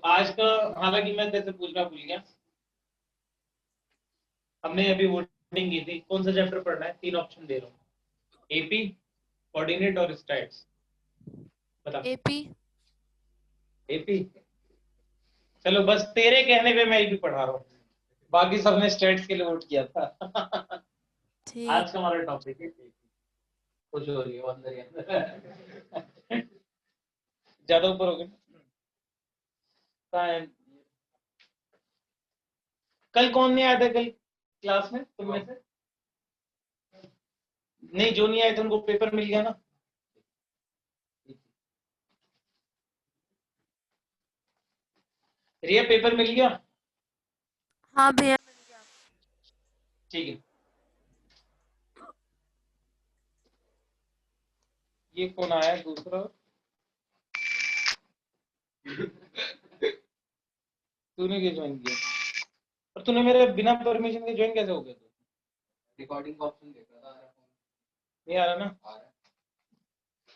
आज का, हालांकि मैं तेरे से पूछना भूल गया, हमने अभी वोटिंग की थी, कौन सा चैप्टर पढ़ना है? 3 ऑप्शन दे रहा हूँ, एपी, कोऑर्डिनेट और स्टैट्स। बता। एपी। एपी। चलो, बस तेरे कहने पे मैं एपी पढ़ा रहा हूँ, बाकी सबने स्टैट्स के लिए वोट किया था। ठीक। आज का हमारा टॉपिक है AP। खुश हो रही है वो अंदर ही अंदर। ज्यादा ऊपर हो गए। कहाँ है? कल कौन नहीं आया था कल क्लास में तुम में से? नहीं, जो नहीं आए थे उनको पेपर मिल गया ना? रिया, पेपर मिल गया? हाँ भैया। ठीक है। ये कौन आया है दूसरा? तूने क्यों ज्वाइन किया? और तूने मेरे बिना परमिशन के ज्वाइन कैसे हो गया? तू रिकॉर्डिंग का ऑप्शन देख रहा था, नहीं आ रहा ना?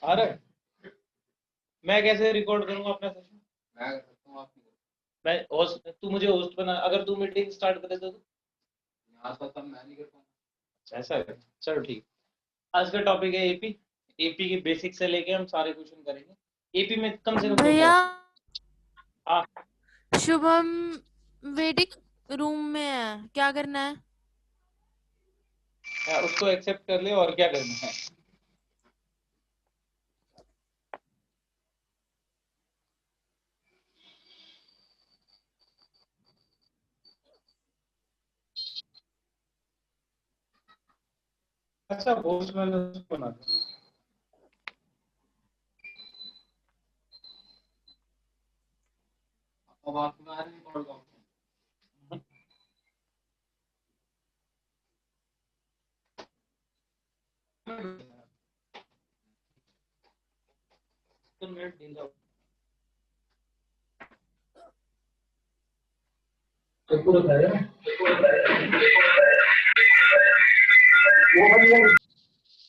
आ रहा है। मैं कैसे रिकॉर्ड करूंगा अपना सेशन? मैं कर सकता हूँ, आप नहीं कर। मैं होस्ट, तू मुझे होस्ट बना, अगर तू मीटिंग स्टार्ट कर देता तो यहाँ पर तब मैं नहीं कर पाऊंगा। ऐसा है, चलो ठीक। आज का टॉपिक है एपी। एपी के बेसिक से लेके हम सारे क्वेश्चन करेंगे। एपी में कम से कम दो भैया, टॉपिक। हाँ। शुभम वेटिंग रूम में है, क्या करना है? उसको एक्सेप्ट कर ले, और क्या करना है? अच्छा, होस्ट मैंने उसको बना दिया। अब आप तुम्हारे रिकॉर्ड का तो मिनट दिन जाओ। तो पूरा था वो बंदर,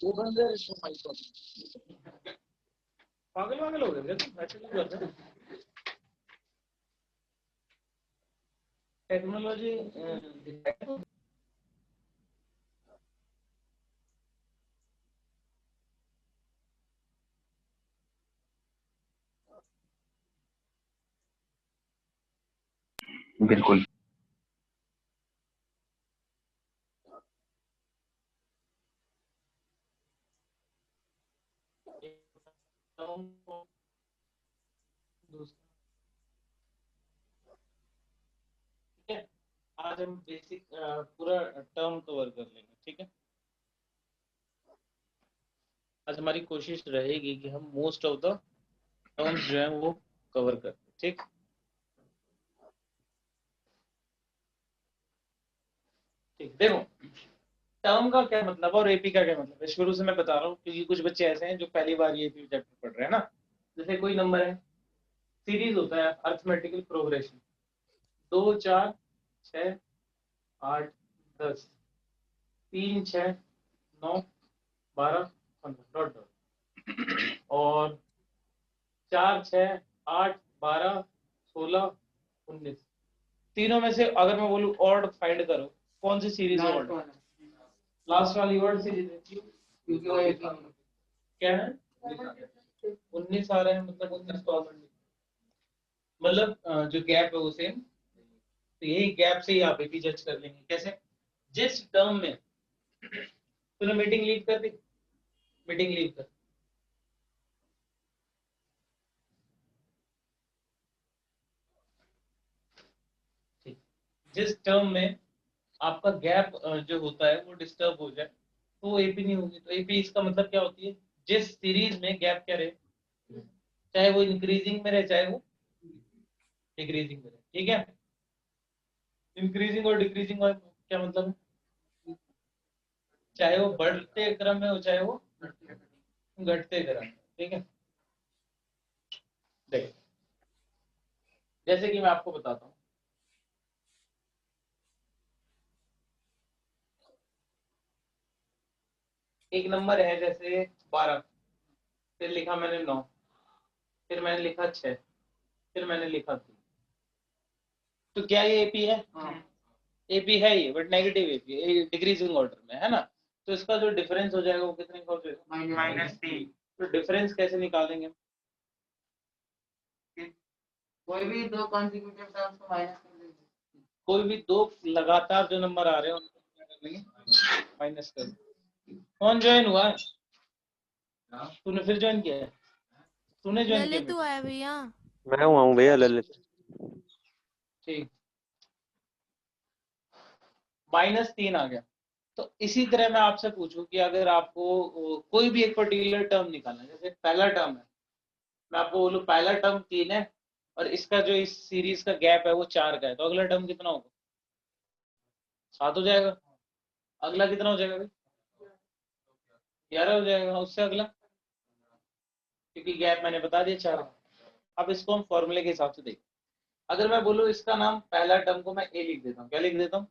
वो बंदर इसको माइक पर। पागल वागल हो गए तुम, ऐसे नहीं करते। टेक्नोलॉजी बिल्कुल। ठीक है। आज हम बेसिक पूरा टर्म कवर कर लेंगे, ठीक है। आज हमारी कोशिश रहेगी कि हम मोस्ट ऑफ द टर्म्स जो है वो कवर कर, ठीक। ठीक, देखो, टर्म का क्या मतलब और एपी का क्या मतलब है, शुरू से मैं बता रहा हूँ, क्योंकि कुछ बच्चे ऐसे हैं जो पहली बार ये एपी चैप्टर पढ़ रहे हैं ना। जैसे कोई नंबर है, सीरीज होता है, अर्थमेटिकल प्रोग्रेशन, 2 4 6 8 10, 3 6 9 12 15 डॉट डॉट, और 4 6 8 12 16 19, तीनों में से अगर मैं बोलूं ऑर्ड फाइंड करो, कौन सी सीरीज ऑर्ड? लास्ट वाली ऑर्ड सीरीज है, क्योंकि वो एक क्या है, 19 आ रहे हैं, मतलब 19 तो ऑलरेडी, मतलब जो गैप है वो सेम। तो यही गैप से ही आप एपी जज कर लेंगे। कैसे? जिस टर्म में तूने मीटिंग लीव कर दी, मीटिंग लीव कर, ठीक। जिस टर्म में आपका गैप जो होता है वो डिस्टर्ब हो जाए, तो वो एपी नहीं होगी। तो एपी इसका मतलब क्या होती है? जिस सीरीज में गैप क्या रहे, चाहे वो इंक्रीजिंग में रहे चाहे वो डिक्रीजिंग में रहे, ठीक है। इंक्रीजिंग और डिक्रीजिंग का क्या मतलब है? चाहे वो बढ़ते क्रम में हो चाहे वो घटते क्रम में, ठीक है। देखो, जैसे कि मैं आपको बताता हूँ, एक नंबर है जैसे 12, फिर लिखा मैंने 9, फिर मैंने लिखा 6, फिर मैंने लिखा 3, तो क्या ये एपी है? एपी है ये, बट नेगेटिव एपी है, डिक्रीजिंग ऑर्डर में है ना। तो इसका जो डिफरेंस हो जाएगा वो कितने का हो जाएगा? -3। तो डिफरेंस कैसे निकालेंगे? कोई भी दो कॉन्जिक्यूटिव टर्म्स को माइनस कर देंगे। कोई भी दो लगातार जो नंबर आ रहे हैं उनको क्या कर लेंगे? माइनस कर। कौन ज्वाइन हुआ है? तूने फिर ज्वाइन किया है? तूने ज्वाइन ललित किया? हुआ है भैया। मैं हुआ हूँ भैया ललित। ठीक, -3 आ गया। तो इसी तरह मैं आपसे पूछूं कि अगर आपको कोई भी एक पर्टिकुलर टर्म निकालना है, जैसे पहला टर्म है, मैं आपको बोलूं पहला टर्म 3 है और इसका जो इस सीरीज का गैप है वो 4 का है, तो अगला टर्म कितना होगा? 7 हो जाएगा। अगला कितना हो जाएगा भाई? 11 हो जाएगा। उससे अगला, क्योंकि गैप मैंने बता दिया 4। अब इसको हम फॉर्मूले के हिसाब से देखें। अगर मैं बोलूं इसका नाम, पहला टर्म को मैं ए लिख देता हूँ, क्या लिख देता हूँ?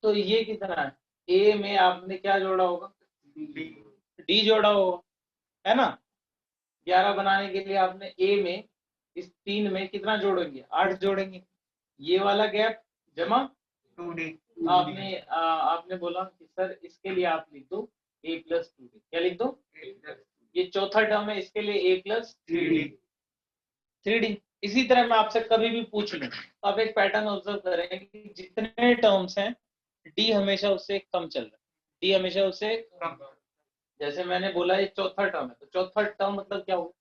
तो ये कितना है? ए में आपने क्या जोड़ा होगा? डी जोड़ा होगा, है ना। 11 बनाने के लिए आपने ए में, इस 3 में कितना जोड़ेंगे? 8 जोड़ेंगे। ये वाला गैप जमा 2D। आपने बोला कि सर इसके लिए आप लिख दो a + 2d। क्या लिख दो? ये चौथा टर्म है, इसके लिए a + 3d। इसी तरह मैं आपसे कभी भी पूछ लूं तो आप एक पैटर्न ऑब्जर्व करें कि जितने टर्म्स हैं d हमेशा उससे कम चल रहा है। d हमेशा उससे कम। जैसे मैंने बोला ये चौथा टर्म है, तो चौथा टर्म मतलब क्या होगा?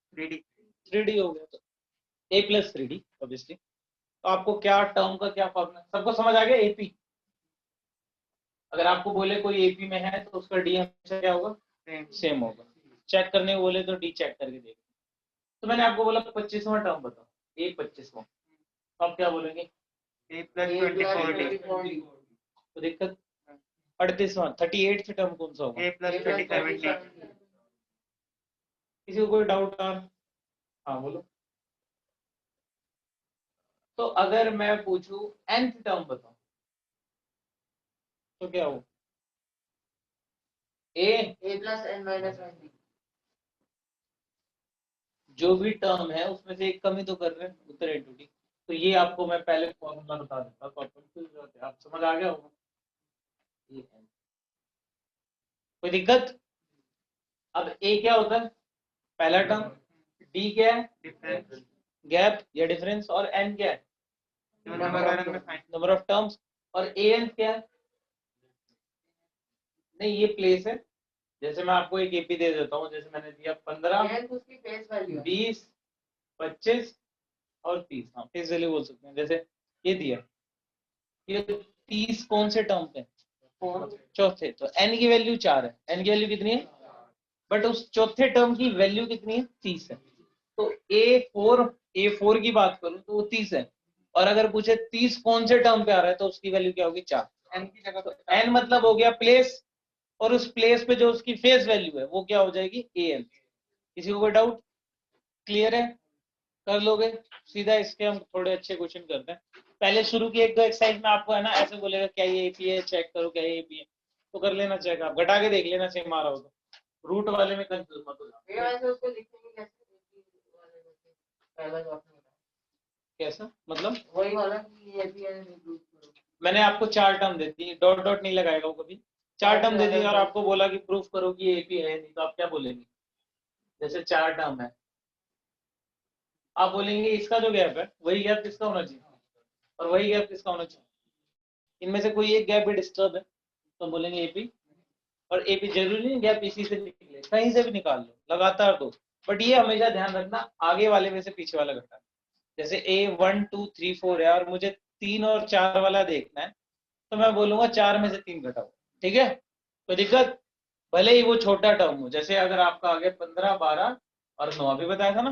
3d हो गया। तो a + 3d ऑब्वियसली। तो आपको क्या टर्म का क्या फॉर्मूला, सबको समझ आ गया? एपी, अगर आपको बोले कोई एपी में है तो उसका डी हमेशा क्या होगा? सेम होगा। चेक करने को बोले तो डी चेक करके देखो। तो मैंने आपको बोला 25वां टर्म बताओ, ए 25वां, तो आप क्या बोलेंगे? A + 24D। तो दिक्कत 38वां 38th टर्म कौन सा होगा? A + 27D। किसी को कोई डाउट आ? हाँ बोलो। तो अगर मैं पूछूं nth टर्म बताओ तो क्या हो? ए + n - 1D। जो भी टर्म है उसमें से एक कमी तो कर रहे हैं, उत्तर ए टू डी। तो ये आपको मैं पहले फॉर्मूला बता देता तो आप समझ आ गया होगा। कोई दिक्कत? अब ए क्या होता है? पहला टर्म। डी क्या है? डिफरेंस। गैप या डिफरेंस। और एन क्या है? Number of terms. और ए एन क्या है? नहीं, ये प्लेस है। जैसे मैं आपको एक एपी दे देता हूँ, जैसे मैंने दिया 15, 20, 25 और 30। हाँ, फेस वैल्यू बोल सकते हैं। जैसे ये दिया, ये 30 कौन से टर्म पे? चौथे। तो n की वैल्यू 4 है। n की वैल्यू कितनी है? बट उस चौथे टर्म की वैल्यू कितनी है? 30 है। तो a4 की बात करूं तो वो 30 है। और अगर पूछे 30 कौन से टर्म पे आ रहा है तो उसकी वैल्यू क्या होगी? 4। n की जगह तो n मतलब हो गया प्लेस, और उस प्लेस पे जो उसकी फेस वैल्यू है वो क्या हो जाएगी? an। किसी को कोई डाउट? क्लियर है? कर लोगे? सीधा इसके हम थोड़े अच्छे क्वेश्चन करते हैं। पहले शुरू की एक दो एक्सरसाइज में आपको है ना ऐसे बोलेगा क्या ये एपी है, चेक करो क्या ये एपी है, तो कर लेना चेक। आप घटा के देख लेना सेम आ रहा हो तो। रूट वाले में कंफ्यूज मत हो जाओ। कैसा मतलब? वही वाला कि ये भी है। मैंने आपको 4 टर्म दे दी, डॉट डॉट नहीं लगाएगा वो कभी। 4 टर्म दे दी और आपको बोला कि प्रूफ करो कि ये एपी है, नहीं तो आप क्या बोलेंगे? जैसे 4 टर्म है, आप बोलेंगे इसका जो गैप है वही गैप किसका होना चाहिए और वही गैप किसका होना चाहिए? इनमें से कोई एक गैप भी डिस्टर्ब है तो बोलेंगे एपी। और एपी जरूरी नहीं गैप इसी से निकले, कहीं से भी निकाल लो, लगातार दो। बट ये हमेशा ध्यान रखना आगे वाले में से पीछे वाला घटा। जैसे ए 1 2 3 4 है और मुझे 3 और 4 वाला देखना है, तो मैं बोलूंगा 4 में से 3 घटाओ। ठीक है? कोई दिक्कत? भले ही वो छोटा टर्म हो। जैसे अगर आपका आ गया 15 12 और 9 अभी बताया था ना,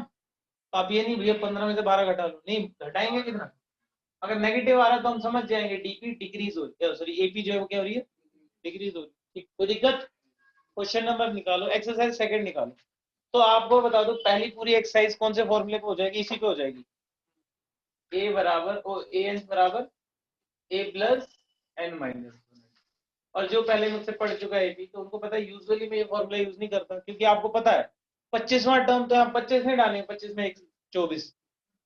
तो आप ये नहीं भैया 15 में से 12 घटा लो, नहीं घटाएंगे कितना? अगर नेगेटिव आ रहा है तो हम समझ जाएंगे डीपी डिक्रीज हो रही है, सॉरी एपी जो है वो क्या हो रही है? डिक्रीज हो रही है। ठीक, कोई दिक्कत? क्वेश्चन नंबर निकालो, एक्सरसाइज सेकंड निकालो। तो आपको बता दो पहली पूरी एक्सरसाइज कौन से फॉर्मूले पे हो जाएगी? इसी पे हो जाएगी। ए बराबर ए एन बराबर ए प्लस एन माइनस। और जो पहले मुझसे पढ़ चुका है एपी, तो उनको पता है यूजुअली मैं ये फॉर्मूला यूज नहीं करता, क्योंकि आपको पता है 25वां टर्म तो हम 25 नहीं डालेंगे, 25 में 24,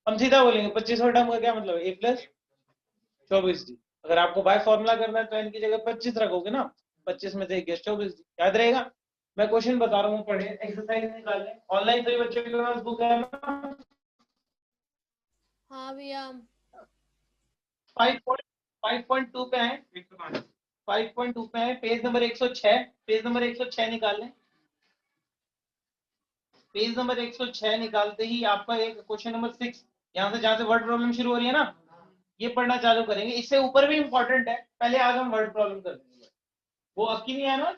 हम सीधा बोलेंगे 25वां टर्म का क्या मतलब है, a प्लस 24d। अगर आपको बाय फॉर्मूला करना है तो n की जगह 25 रखोगे ना, 25 में से 1 गया 24d, याद रहेगा। मैं क्वेश्चन बता रहा हूँ, पढ़े, एक्सरसाइज निकाल लें। ऑनलाइन सभी बच्चों के पास बुक है ना? हाँ भैया। 5.2 पे है, 5.2 पे है, पेज नंबर 106, पेज नंबर 106 निकाल लें। पेज नंबर 106 निकालते ही आपका एक क्वेश्चन नंबर 6, यहाँ से जहां से वर्ड प्रॉब्लम शुरू हो रही है ना, ये पढ़ना चालू करेंगे। इससे ऊपर भी इंपॉर्टेंट है, पहले आज हम वर्ड प्रॉब्लम कर देंगे। वो अब की नहीं है ना,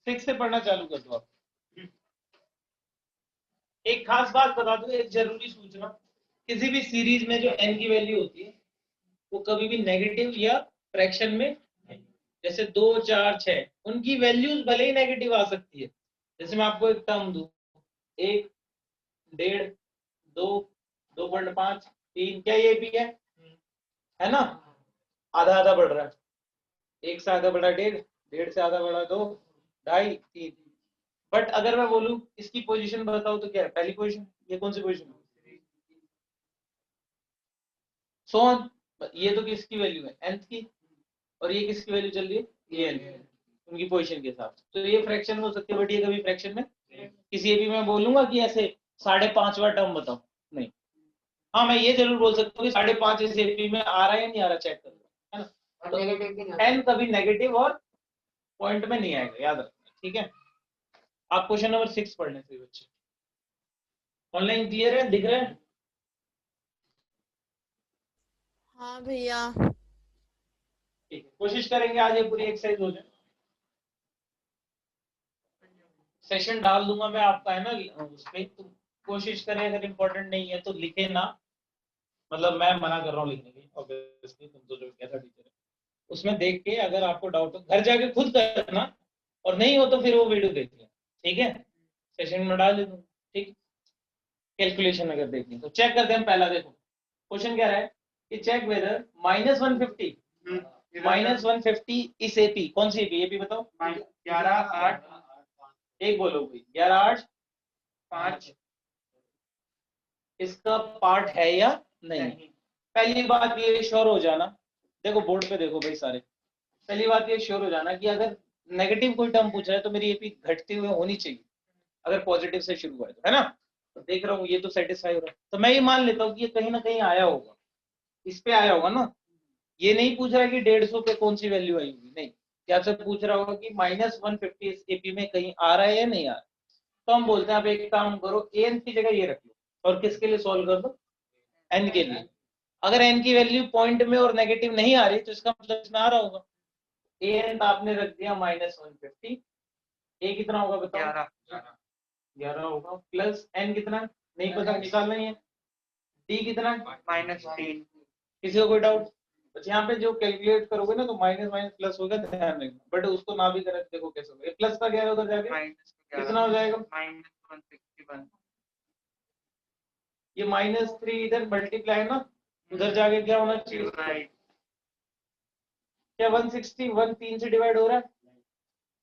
6 से पढ़ना चालू कर दो आप। एक खास बात बता दूं, एक जरूरी सूचना, किसी भी सीरीज में जो n की वैल्यू होती है वो कभी भी नेगेटिव या फ्रैक्शन में, जैसे 2, 4, 6, उनकी वैल्यूज भले ही नेगेटिव आ सकती है। जैसे मैं आपको एक टर्म दूं, 1, 1.5, 2, 2.5, 3, क्या ये भी है ना? आधा आधा बढ़ रहा है, 1 से आधा बढ़ा 1.5, 1.5 से आधा बढ़ा 2, 2.5, 3। बट अगर मैं बोलूं इसकी पोजीशन बताओ तो क्या है, पहली पोजीशन, ये कौन सी पोजीशन है, सोन, ये तो किसकी वैल्यू है, nth की, और ये किसकी वैल्यू चल रही है, ये n, उनकी पोजीशन के हिसाब से। तो ये फ्रैक्शन में हो सकती है, बट ये कभी फ्रैक्शन में, किसी एक भी मैं बोलूंगा कि ऐसे 5.5वां टर्म बताओ, नहीं। हाँ, मैं ये जरूर बोल सकता हूँ कि 5.5 इस एपी में आ रहा है या नहीं आ रहा, चेक कर लो, है ना? तो n कभी नेगेटिव और पॉइंट में नहीं आएगा, याद रखना, ठीक है। आप क्वेश्चन नंबर 6 पढ़ लेते बच्चे। ऑनलाइन क्लियर है, दिख रहा है? हाँ भैया। ठीक है, कोशिश करेंगे आज ये पूरी एक्सरसाइज हो जाए। सेशन डाल दूंगा मैं आपका, है ना, उस पे, तो कोशिश करें, अगर इम्पोर्टेंट नहीं है तो लिखे ना, मतलब मैं मना कर रहा हूँ लिखने की, ऑब्वियसली तुम तो जो कहता टीचर है, उसमें देख के अगर आपको डाउट हो घर जाके खुद करना, और नहीं हो तो फिर वो वीडियो देख लें, ठीक है। सेशन में डाल देता हूँ, ठीक। कैलकुलेशन अगर देखनी तो चेक करते हैं। पहला देखो क्वेश्चन क्या रहा है कि चेक वेदर -150, -150 इस एपी, कौन सी एपी, एपी बताओ, 11, 8, एक बोलो कोई, 11, 8, 5 इसका पार्ट है या नहीं। पहली बात ये श्योर हो जाना, देखो बोर्ड पे देखो भाई सारे, पहली बात ये श्योर हो जाना कि अगर नेगेटिव कोई टर्म पूछ रहा है तो मेरी एपी घटते हुए होनी चाहिए, अगर पॉजिटिव से शुरू हुआ है तो, है ना। तो देख रहा हूँ ये तो सेटिस्फाई हो रहा है, तो मैं ये मान लेता हूँ कि ये कहीं ना कहीं आया होगा, इस पे आया होगा ना। ये नहीं पूछ रहा है कि 150 पे कौन सी वैल्यू आई होगी, नहीं, क्या आपसे पूछ रहा होगा कि -150 इस एपी में कहीं आ रहा है या नहीं आ रहा है। तो हम बोलते हैं आप एक काम करो, एन की जगह ये रख लो, और किसके लिए सॉल्व कर दो, एन के लिए। अगर एन की वैल्यू पॉइंट में और नेगेटिव नहीं आ रही तो इसका मतलब इसमें आ रहा होगा। एन आपने रख दिया -150, ए कितना होगा बताओ, 11 होगा, प्लस एन कितना, नहीं पता, निकालना ही है। डी कितना, -3 किसी को कोई डाउट? बस यहाँ पे जो कैलकुलेट करोगे ना तो माइनस माइनस प्लस होगा, ध्यान रखना, बट उसको ना भी करें देखो कैसे होगा, प्लस का 11 उधर जाके कितना हो जाएगा, -161, ये -3 इधर मल्टीप्लाई ना, उधर जाके क्या होना चाहिए, क्या 161 3 से डिवाइड हो रहा है,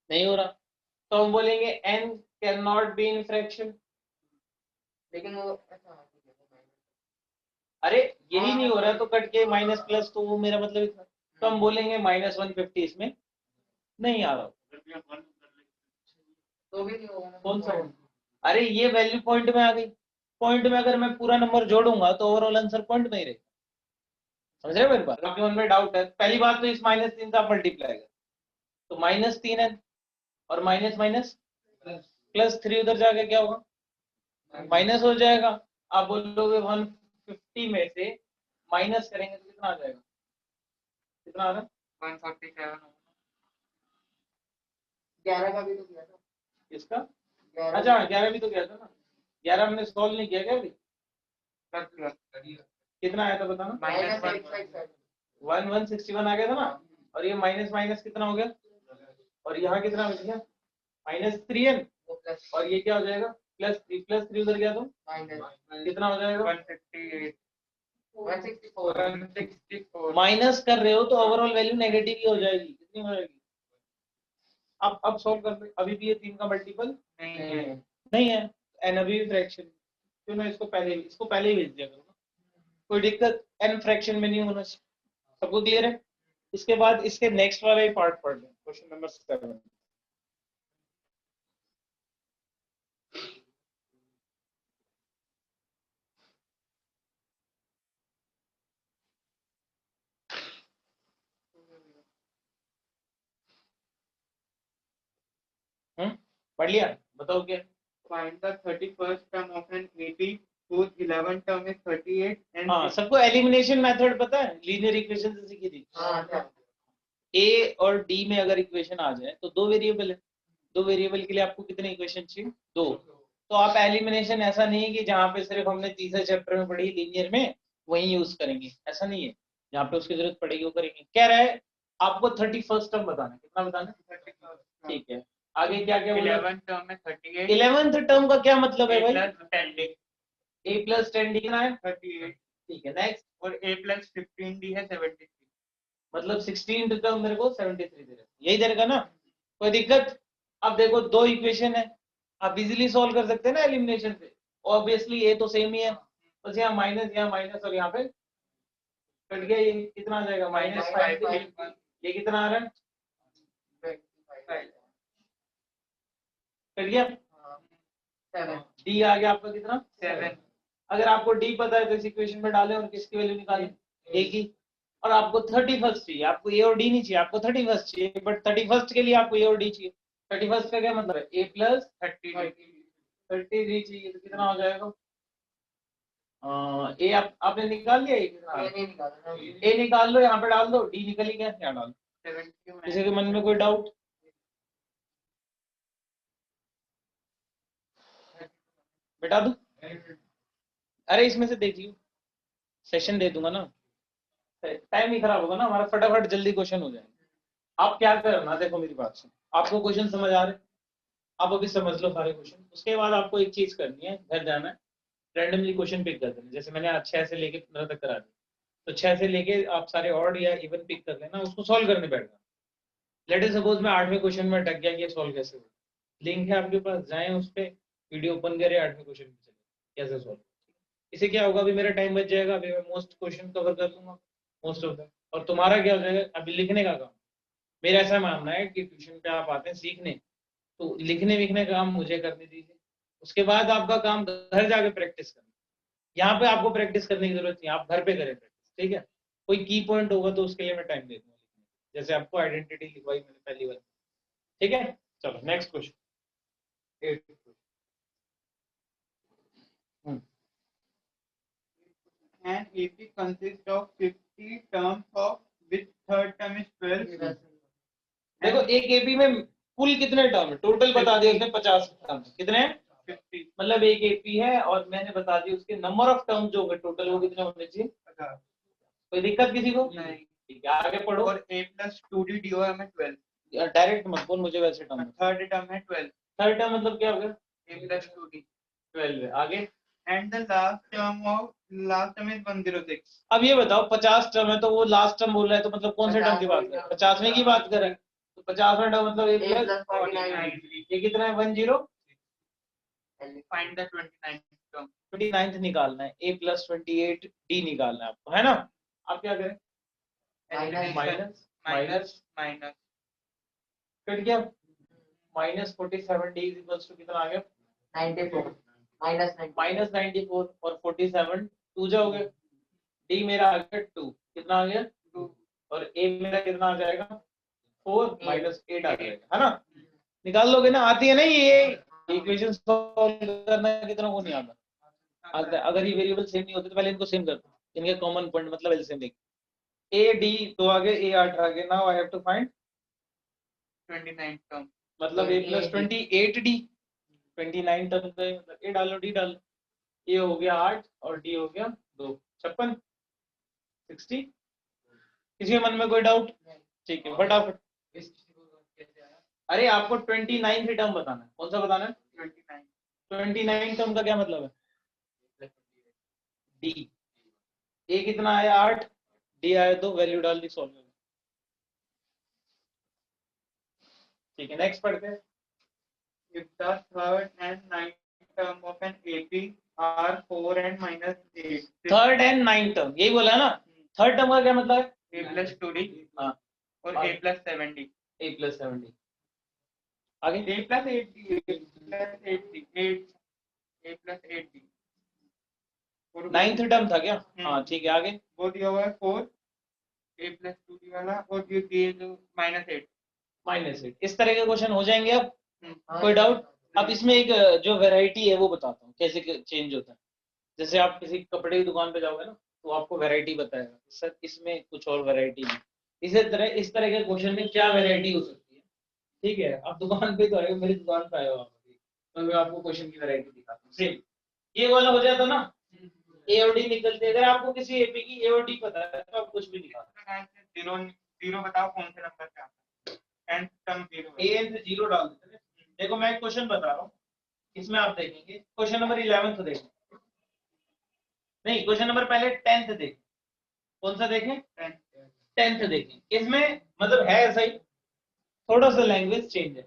नहीं हो रहा, तो हम बोलेंगे n can not be in fraction. लेकिन वो अरे यही नहीं हो रहा तो कट के माइनस प्लस, तो वो मेरा मतलब इतना, तो हम बोलेंगे -150 इसमें नहीं आ रहा, तो भी नहीं होगा ना। कौन सा, अरे ये वैल्यू पॉइंट में आ गई, पॉइंट में अगर मैं पूरा नंबर जोड़ूंगा तो ओवरऑल आंसर पॉइंट में ही रहेगा, समझ रहे हो मेरी बात। आपके मन में डाउट है, पहली बात तो इस -3 का मल्टीप्लाई कर, तो -3 है, और माइनस माइनस +3 उधर जाके क्या होगा, माइनस हो जाएगा। आप बोलोगे 150 में से माइनस करेंगे तो कितना आ जाएगा, कितना आ रहा है, 147 11 का भी तो किया था इसका, 11 अच्छा 11 भी तो किया था ना, 11 हमने सॉल्व नहीं किया क्या अभी, कितना आया था बताना, -161 आ गया था ना, और ये माइनस माइनस कितना हो गया, और यहाँ कितना बच गया, -3n, और ये क्या हो जाएगा, +3 उधर गया तो कितना हो जाएगा, 158 164 माइनस कर रहे हो तो ओवरऑल वैल्यू नेगेटिव ही हो जाएगी, कितनी हो जाएगी। अब सॉल्व कर रहे, अभी भी ये 3 का मल्टीपल नहीं है। नहीं है, एन अभी भी फ्रैक्शन, क्यों ना इसको पहले ही भेज दिया करो, कोई दिक्कत n फ्रैक्शन में नहीं होना चाहिए। सबको क्लियर है? इसके बाद इसके नेक्स्ट वाला ही पार्ट पढ़ लें, क्वेश्चन नंबर 7। पढ़ लिया? बताओ क्या। Find the 31st term of an AP whose 11th term is 38 and हाँ, सबको एलिमिनेशन मेथड पता है, लीनियर इक्वेशन से सीखी थी। ए और डी में अगर इक्वेशन आ जाए तो दो वेरिएबल है, दो वेरिएबल के लिए आपको कितने इक्वेशन चाहिए? दो। तो आप एलिमिनेशन ऐसा नहीं है कि जहाँ पे सिर्फ हमने तीसरे चैप्टर में पढ़ी लीनियर में वही यूज करेंगे, ऐसा नहीं है। जहाँ पे उसकी जरूरत पड़ेगी वो करेंगे। कह रहा है आपको 31st टर्म बताना, कितना बताना? ठीक है, आगे क्या क्या बोला? 11th term में 38 11th टर्म का क्या मतलब है भाई? plus 10D a plus 10d कितना है? 38 ठीक है, नेक्स्ट। और A plus 15D है 73। मतलब 16 टर्म मेरे को 73 दे रहा है, यही दे रहेगा ना? कोई दिक्कत? अब देखो दो इक्वेशन है, आप इजीली सॉल्व कर सकते हैं ना एलिमिनेशन से। ऑब्वियसली ये तो सेम ही है, बस यहाँ माइनस और यहाँ पे कट गया। ये कितना आ जाएगा? -5। ये कितना आ रहा है? कट गया। डी आ गया आपका कितना? 7। अगर आपको डी पता है तो इस इक्वेशन में डालें और किसकी वैल्यू निकालें? ए की। और आपको 31st चाहिए, आपको ए और डी नहीं चाहिए, आपको 31st चाहिए। बट 31st के लिए आपको ए और डी चाहिए। 31st का क्या मतलब है? ए प्लस 33 चाहिए, तो कितना हो जाएगा? ए आपने निकाल लिया? ए निकाल लो, यहाँ पे डाल दो। डी निकल ही गया, यहाँ डाल। किसी के मन में कोई डाउट? बेटा दू? अरे इसमें से देख लियो, सेशन दे दूंगा ना, टाइम ही खराब होगा ना हमारा, फटाफट जल्दी क्वेश्चन हो जाएंगे। आप क्या करना, देखो मेरी बात सुन, आपको क्वेश्चन समझ आ रहे, आप अभी समझ लो सारे क्वेश्चन। उसके बाद आपको एक चीज करनी है, घर जाना है, रैंडमली क्वेश्चन पिक कर देना। जैसे मैंने आज 6 से लेके 15 तक करा दिया, तो 6 से लेके आप सारे ऑड या इवन पिक कर लेना, उसको सॉल्व करने बैठना। लेट इट सपोज मैं 8वें क्वेश्चन में अटक गया कि ये सॉल्व कैसे होगा, लिंक है आपके पास, जाएं उस पर, वीडियो ओपन करें, 8वें क्वेश्चन पे चले कैसे सॉल्व। इससे क्या होगा, अभी मेरा टाइम बच जाएगा, अभी मैं मोस्ट क्वेश्चन कवर कर लूंगा, मोस्ट ऑफ द। और तुम्हारा क्या हो जाएगा, अभी लिखने का काम। मेरा ऐसा मानना है कि ट्यूशन पे आप आते हैं सीखने, तो लिखने विखने का काम मुझे करने दीजिए। उसके बाद आपका काम घर जाके प्रैक्टिस करना। यहाँ पे आपको प्रैक्टिस करने की जरूरत नहीं, आप घर पे करें प्रैक्टिस, ठीक है? कोई की पॉइंट होगा तो उसके लिए मैं टाइम दे दूंगा, जैसे आपको आइडेंटिटी लिखवाई मैंने पहली बार, ठीक है? चलो next question. An AP consists of 50 terms of which third term is 12. देखो एक एपी में कुल कितने टर्म है, टोटल बता दिया उसने 50 टर्म। कितने हैं? 50। मतलब एक एपी है और मैंने बता दिया उसके नंबर ऑफ टर्म जो होंगे टोटल वो कितने होने चाहिए। कोई दिक्कत किसी को? नहीं। ठीक है, आगे पढ़ो। और A plus 2D DO है 12। डायरेक्ट मत बोल मुझे, वैसे टर्म। थर्ड टर्म है 12। थर्ड टर्म मतलब क्या हो गया? A plus 2D 12 है। आगे and the last term is 106। अब ये बताओ 50 टर्म है तो वो लास्ट टर्म बोल रहा है, तो मतलब कौन से टर्म की बात कर रहे हैं? 50वें की बात कर रहे हैं, तो 50वां टर्म मतलब एक प्लस 49। ये कितना है? 10। Find the 29th term। 29th निकालना है, a प्लस 28 d निकालना है आपको, है ना? आप क्या करें? माइनस माइनस कट गया, -47d इक्वल्स टू कितना आ गया? 94 -94 और 47 2 जाओगे, d मेरा आ गया 2, कितना आ गया? 2, और a मेरा कितना आ जाएगा? 4 -8 आ जाएगा, है ना? निकाल लोगे ना? आती है ना ये इक्वेशन सॉल्व करना, कितना को नहीं आता? आता है। अगर ये वेरिएबल सेम नहीं होते तो पहले इनको सेम कर दो, इनके कॉमन पॉइंट मतलब एलसीएम देख। a d 2 आगे, a 8 आगे, now I have to find 29th term। मतलब a प्लस 28d, 29 टर्म पे मतलब a डालो d डालो, a हो गया 8 और d हो गया 2, 56 60। किसी के मन में कोई डाउट? ठीक है, फटाफट। अरे आपको 29th टर्म बताना है, कौन सा बताना है? 29 टर्म का क्या मतलब है? d, a कितना आया? 8, d आया तो वैल्यू डाल दी, सॉल्व। ठीक है, नेक्स्ट पढ़ते हैं। If the third and ninth term of an AP are 4 and -8. Third and nine term, यही बोला है ना। थर्ड टर्म का क्या मतलब है? A plus 2D हाँ, और A plus 7D. a plus 70 आगे A plus 8D. A plus 8D. 8. A plus 8D. और नाइन्थ टर्म था क्या? हाँ ठीक है, आगे वो दिया हुआ है 4 A plus 2D वाला, और ये दिए जो -8. -8। इस तरह के क्वेश्चन हो जाएंगे। अब हाँ, कोई डाउट? अब इसमें एक जो वैरायटी है वो बताता हूँ कैसे चेंज होता है। जैसे आप किसी कपड़े की दुकान पे जाओगे ना, तो आपको वैरायटी बताएगा सर इसमें कुछ और वैरायटी नहीं। इस तरह के क्वेश्चन में क्या वैरायटी हो सकती है, ठीक है। आप दुकान पे तो आए हो, मेरी दुकान पे आए हो आप, तो मैं आपको क्वेश्चन की वैरायटी दिखाता हूँ। सेम ये वाला हो जाता ना, ए और डी निकलते। अगर आपको किसी एपी की ए और डी पता है तो आप कुछ भी दिखा। 0 बताओ कौन से नंबर पे आता है? nth टर्म 0 ए एन से 0 डाल देते हैं। देखो मैं एक क्वेश्चन बता रहा हूँ, इसमें आप देखेंगे क्वेश्चन नंबर 11 देखें, नहीं क्वेश्चन नंबर पहले 10th देखें। कौन सा देखें? 10th देखें। इसमें मतलब है ऐसा ही, थोड़ा सा लैंग्वेज चेंज है।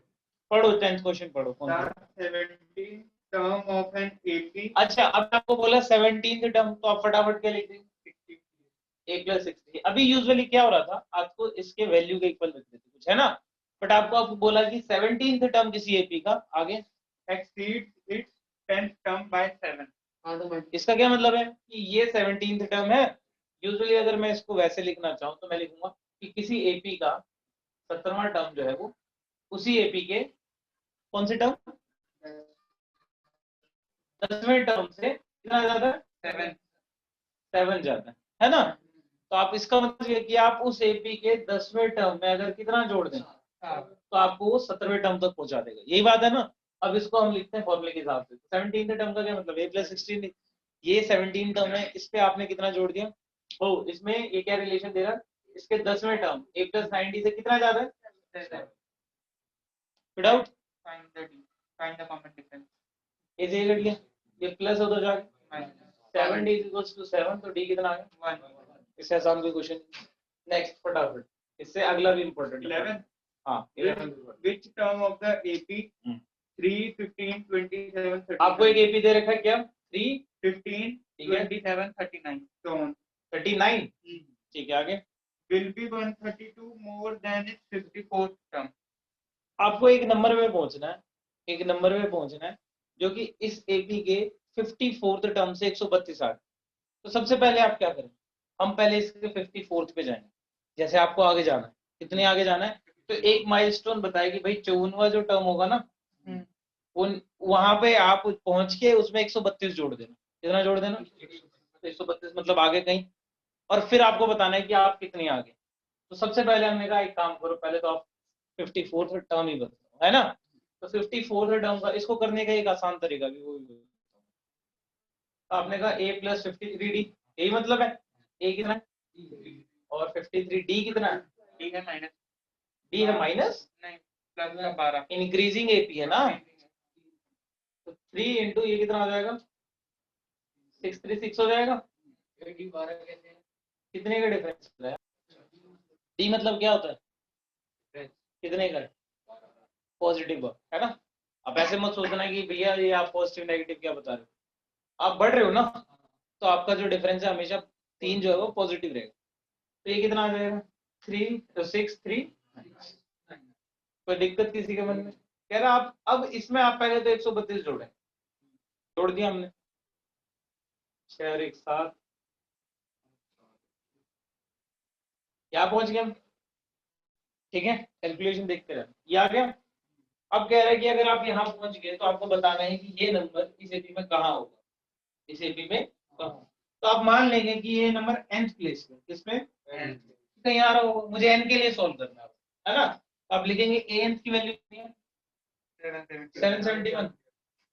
पढ़ो 10th क्वेश्चन पढ़ो। कौन सा? 17 टर्म ऑफ एन एपी। अच्छा, अब आपको बोला 17th टर्म, तो आप फटाफट क्या लिख देंगे? a plus 60। अभी यूजुअली क्या हो रहा था, आपको इसके वैल्यू के इक्वल रख देते कुछ, है ना। बट आपको बोला कि 17th टर्म किसी एपी का, आगे exceeds its 10th term by 7. हाँ तो मैं इसका क्या मतलब है कि ये 17th टर्म है। यूजुअली अगर मैं इसको वैसे लिखना चाहूँ तो मैं लिखूंगा कि किसी एपी का 17वां टर्म जो है वो उसी एपी के कौन से टर्म 10वें टर्म से कितना ज्यादा है? 7 जाता है ना। तो आप इसका मतलब ये कि आप उस एपी के 10वें टर्म में अगर कितना जोड़ दें तो आपको वो 17वें टर्म तक पहुंचा देगा। यही बात है ना। अब इसको हम लिखते हैं फॉर्मूले के हिसाब से। 17th टर्म का क्या मतलब? a plus 16। ये 17 टर्म है, इस पे आपने कितना जोड़ दिया? ओ, इसमें ये क्या रिलेशन दे रहा है? इसके 10वें टर्म a plus 90 से कितना ज्यादा है? Without Find the common difference. ये जे कर लिया, ये प्लस हो तो जाएगा 7d इक्वल्स टू 7, तो d कितना आ गया? 1. इससे आसान कोई क्वेश्चन। नेक्स्ट फटाफट, इससे अगला भी इंपॉर्टेंट है। 11. हाँ 11। Which term of the AP 3, 15, 27, 39? आपको एक एपी दे रखा है क्या? 3, 15, ठीक है। 27, 39. So on. 39, ठीक है, आगे Will be 132 more than its 54th term. आपको एक नंबर में पहुंचना है, एक नंबर में पहुंचना है जो कि इस एपी के 54th टर्म से 132 आ रहा है। तो सबसे पहले आप क्या करें, हम पहले इसके 54th पे जाएंगे। जैसे आपको आगे जाना है, कितने आगे जाना है, तो एक माइलस्टोन बताए कि भाई 54वां जो टर्म होगा ना, उन वहां पे आप पहुंच के उसमें 132 जोड़ देना। कितना जोड़ देना? तो 132 मतलब आगे कहीं, और फिर आपको बताना है कि आप कितनी आगे। तो सबसे पहले हमने कहा एक काम करो, पहले तो आप 54th टर्म ही बताओ, है ना। तो 54th टर्म का इसको करने का एक आसान तरीका भी वो भी आपने कहा a plus 53d, यही मतलब है। a कितना है और 53d कितना है? D है minus. d है माइनस, नहीं, plus का 12. इंक्रीजिंग एपी है ना। तो 3 इंटू ये कितना हो जाएगा? 636 हो जाएगा। कितने का डिफरेंस है? डी मतलब क्या होता है? कितने का? पॉजिटिव है ना। अब ऐसे मत सोचना कि भैया ये आप पॉजिटिव नेगेटिव क्या बता रहे हो, आप बढ़ रहे हो ना, तो आपका जो डिफरेंस है हमेशा 3 जो है वो पॉजिटिव रहेगा। तो ये कितना आ जाएगा? 3 तो 6 3। कोई दिक्कत किसी के मन में? कह रहा आप अब इसमें आप पहले तो 132 जोड़े, जोड़ दिया हमने 6 और 1 7, क्या पहुंच गए हम? ठीक है, कैलकुलेशन देखते रहे, ये आ गया। अब कह रहा है कि अगर आप यहाँ पहुंच गए तो आपको बताना है कि ये नंबर इस एपी में कहाँ होगा, इस एपी में कहाँ। तो आप मान लेंगे कि ये नंबर nth प्लेस पे, किसमें? कहीं आ रहा होगा, मुझे n के लिए सॉल्व करना है ना। तो आप लिखेंगे a nth की वैल्यू कितनी है? 771।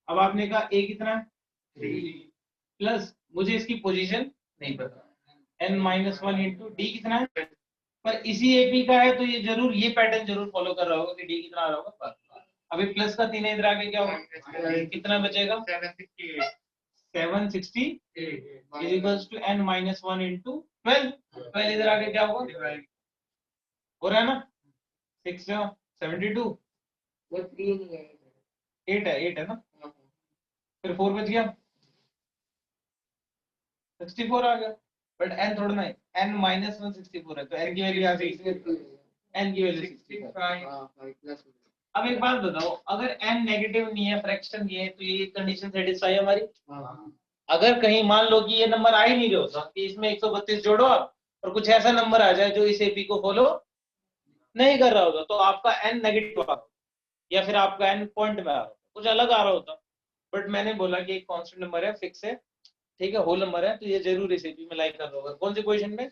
अब आपने कहा a कितना है? 3 प्लस मुझे इसकी पोजीशन नहीं पता, n-1 इंटू डी कितना है, पर इसी एपी का है तो ये जरूर ये पैटर्न जरूर फॉलो कर रहा होगा कि डी कितना आ रहा होगा। अभी प्लस का 3 इधर आके क्या होगा, कितना बचेगा? 760 is equals to n-1 into 12। 12 इधर आके क्या होगा? हो रहा है ना, 6 72, वो 3 नहीं है. 8 है, 8 है ना। फिर 4 बच गया, 64 आ गया। बट n थोड़ा ना है, n माइनस 1 64 है, तो n की वैल्यू आ गई, n की वैल्यू 65। अब एक बात बताओ, अगर n नेगेटिव नहीं है, फ्रैक्शन नहीं है, तो ये कंडीशन सेटिस्फाई है हमारी। अगर कहीं मान लो कि ये नंबर आ ही नहीं रहा होता कि इसमें 132 जोड़ो आप और कुछ ऐसा नंबर आ जाए जो इस एपी को फॉलो नहीं कर रहा होता, तो आपका n नेगेटिव आ रहा होता या फिर आपका n पॉइंट में आ रहा होता, कुछ अलग आ रहा होता। बट मैंने बोला कि एक कांस्टेंट नंबर है, फिक्स है, ठीक है, होल नंबर है, तो ये जरूर इस एपी में लाइक कर रहा होगा। कौन सी पोजीशन में?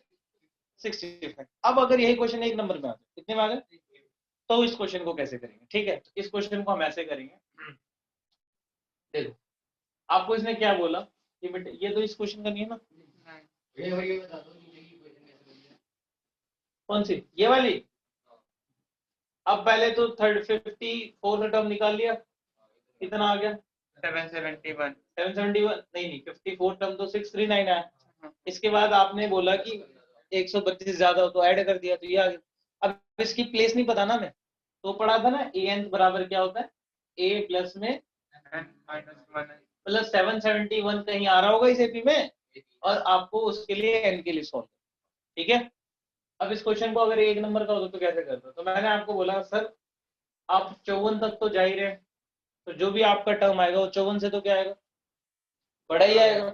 65। अब अगर यही क्वेश्चन एक नंबर में आ जाए, कितने में आ जाए, तो इस क्वेश्चन को कैसे करेंगे? ठीक है, तो इस क्वेश्चन को हम ऐसे करेंगे। देखो आपको इसने क्या बोला कि बेटे ये तो इस क्वेश्चन का नहीं है ना, कौन सी ये वाली। अब पहले तो 54 का टर्म निकाल लिया, कितना आ गया 771 771, नहीं 54 टर्म तो 639 आया। इसके बाद आपने बोला कि 132 ज्यादा हो तो ऐड कर दिया, तो ये आ गया। अब इसकी प्लेस नहीं पता ना, मैं तो पढ़ा था ना an बराबर क्या होता है, a प्लस में मतलब 771 कहीं आ रहा होगा इस एपी में, और आपको उसके लिए n के लिए सॉल्व, ठीक है। अब इस क्वेश्चन को अगर एक नंबर का होता तो कैसे करता, तो मैंने आपको बोला सर आप 54 तक तो जा ही रहे, तो जो भी आपका टर्म आएगा वो 54 से तो क्या आएगा, बड़ा ही आएगा।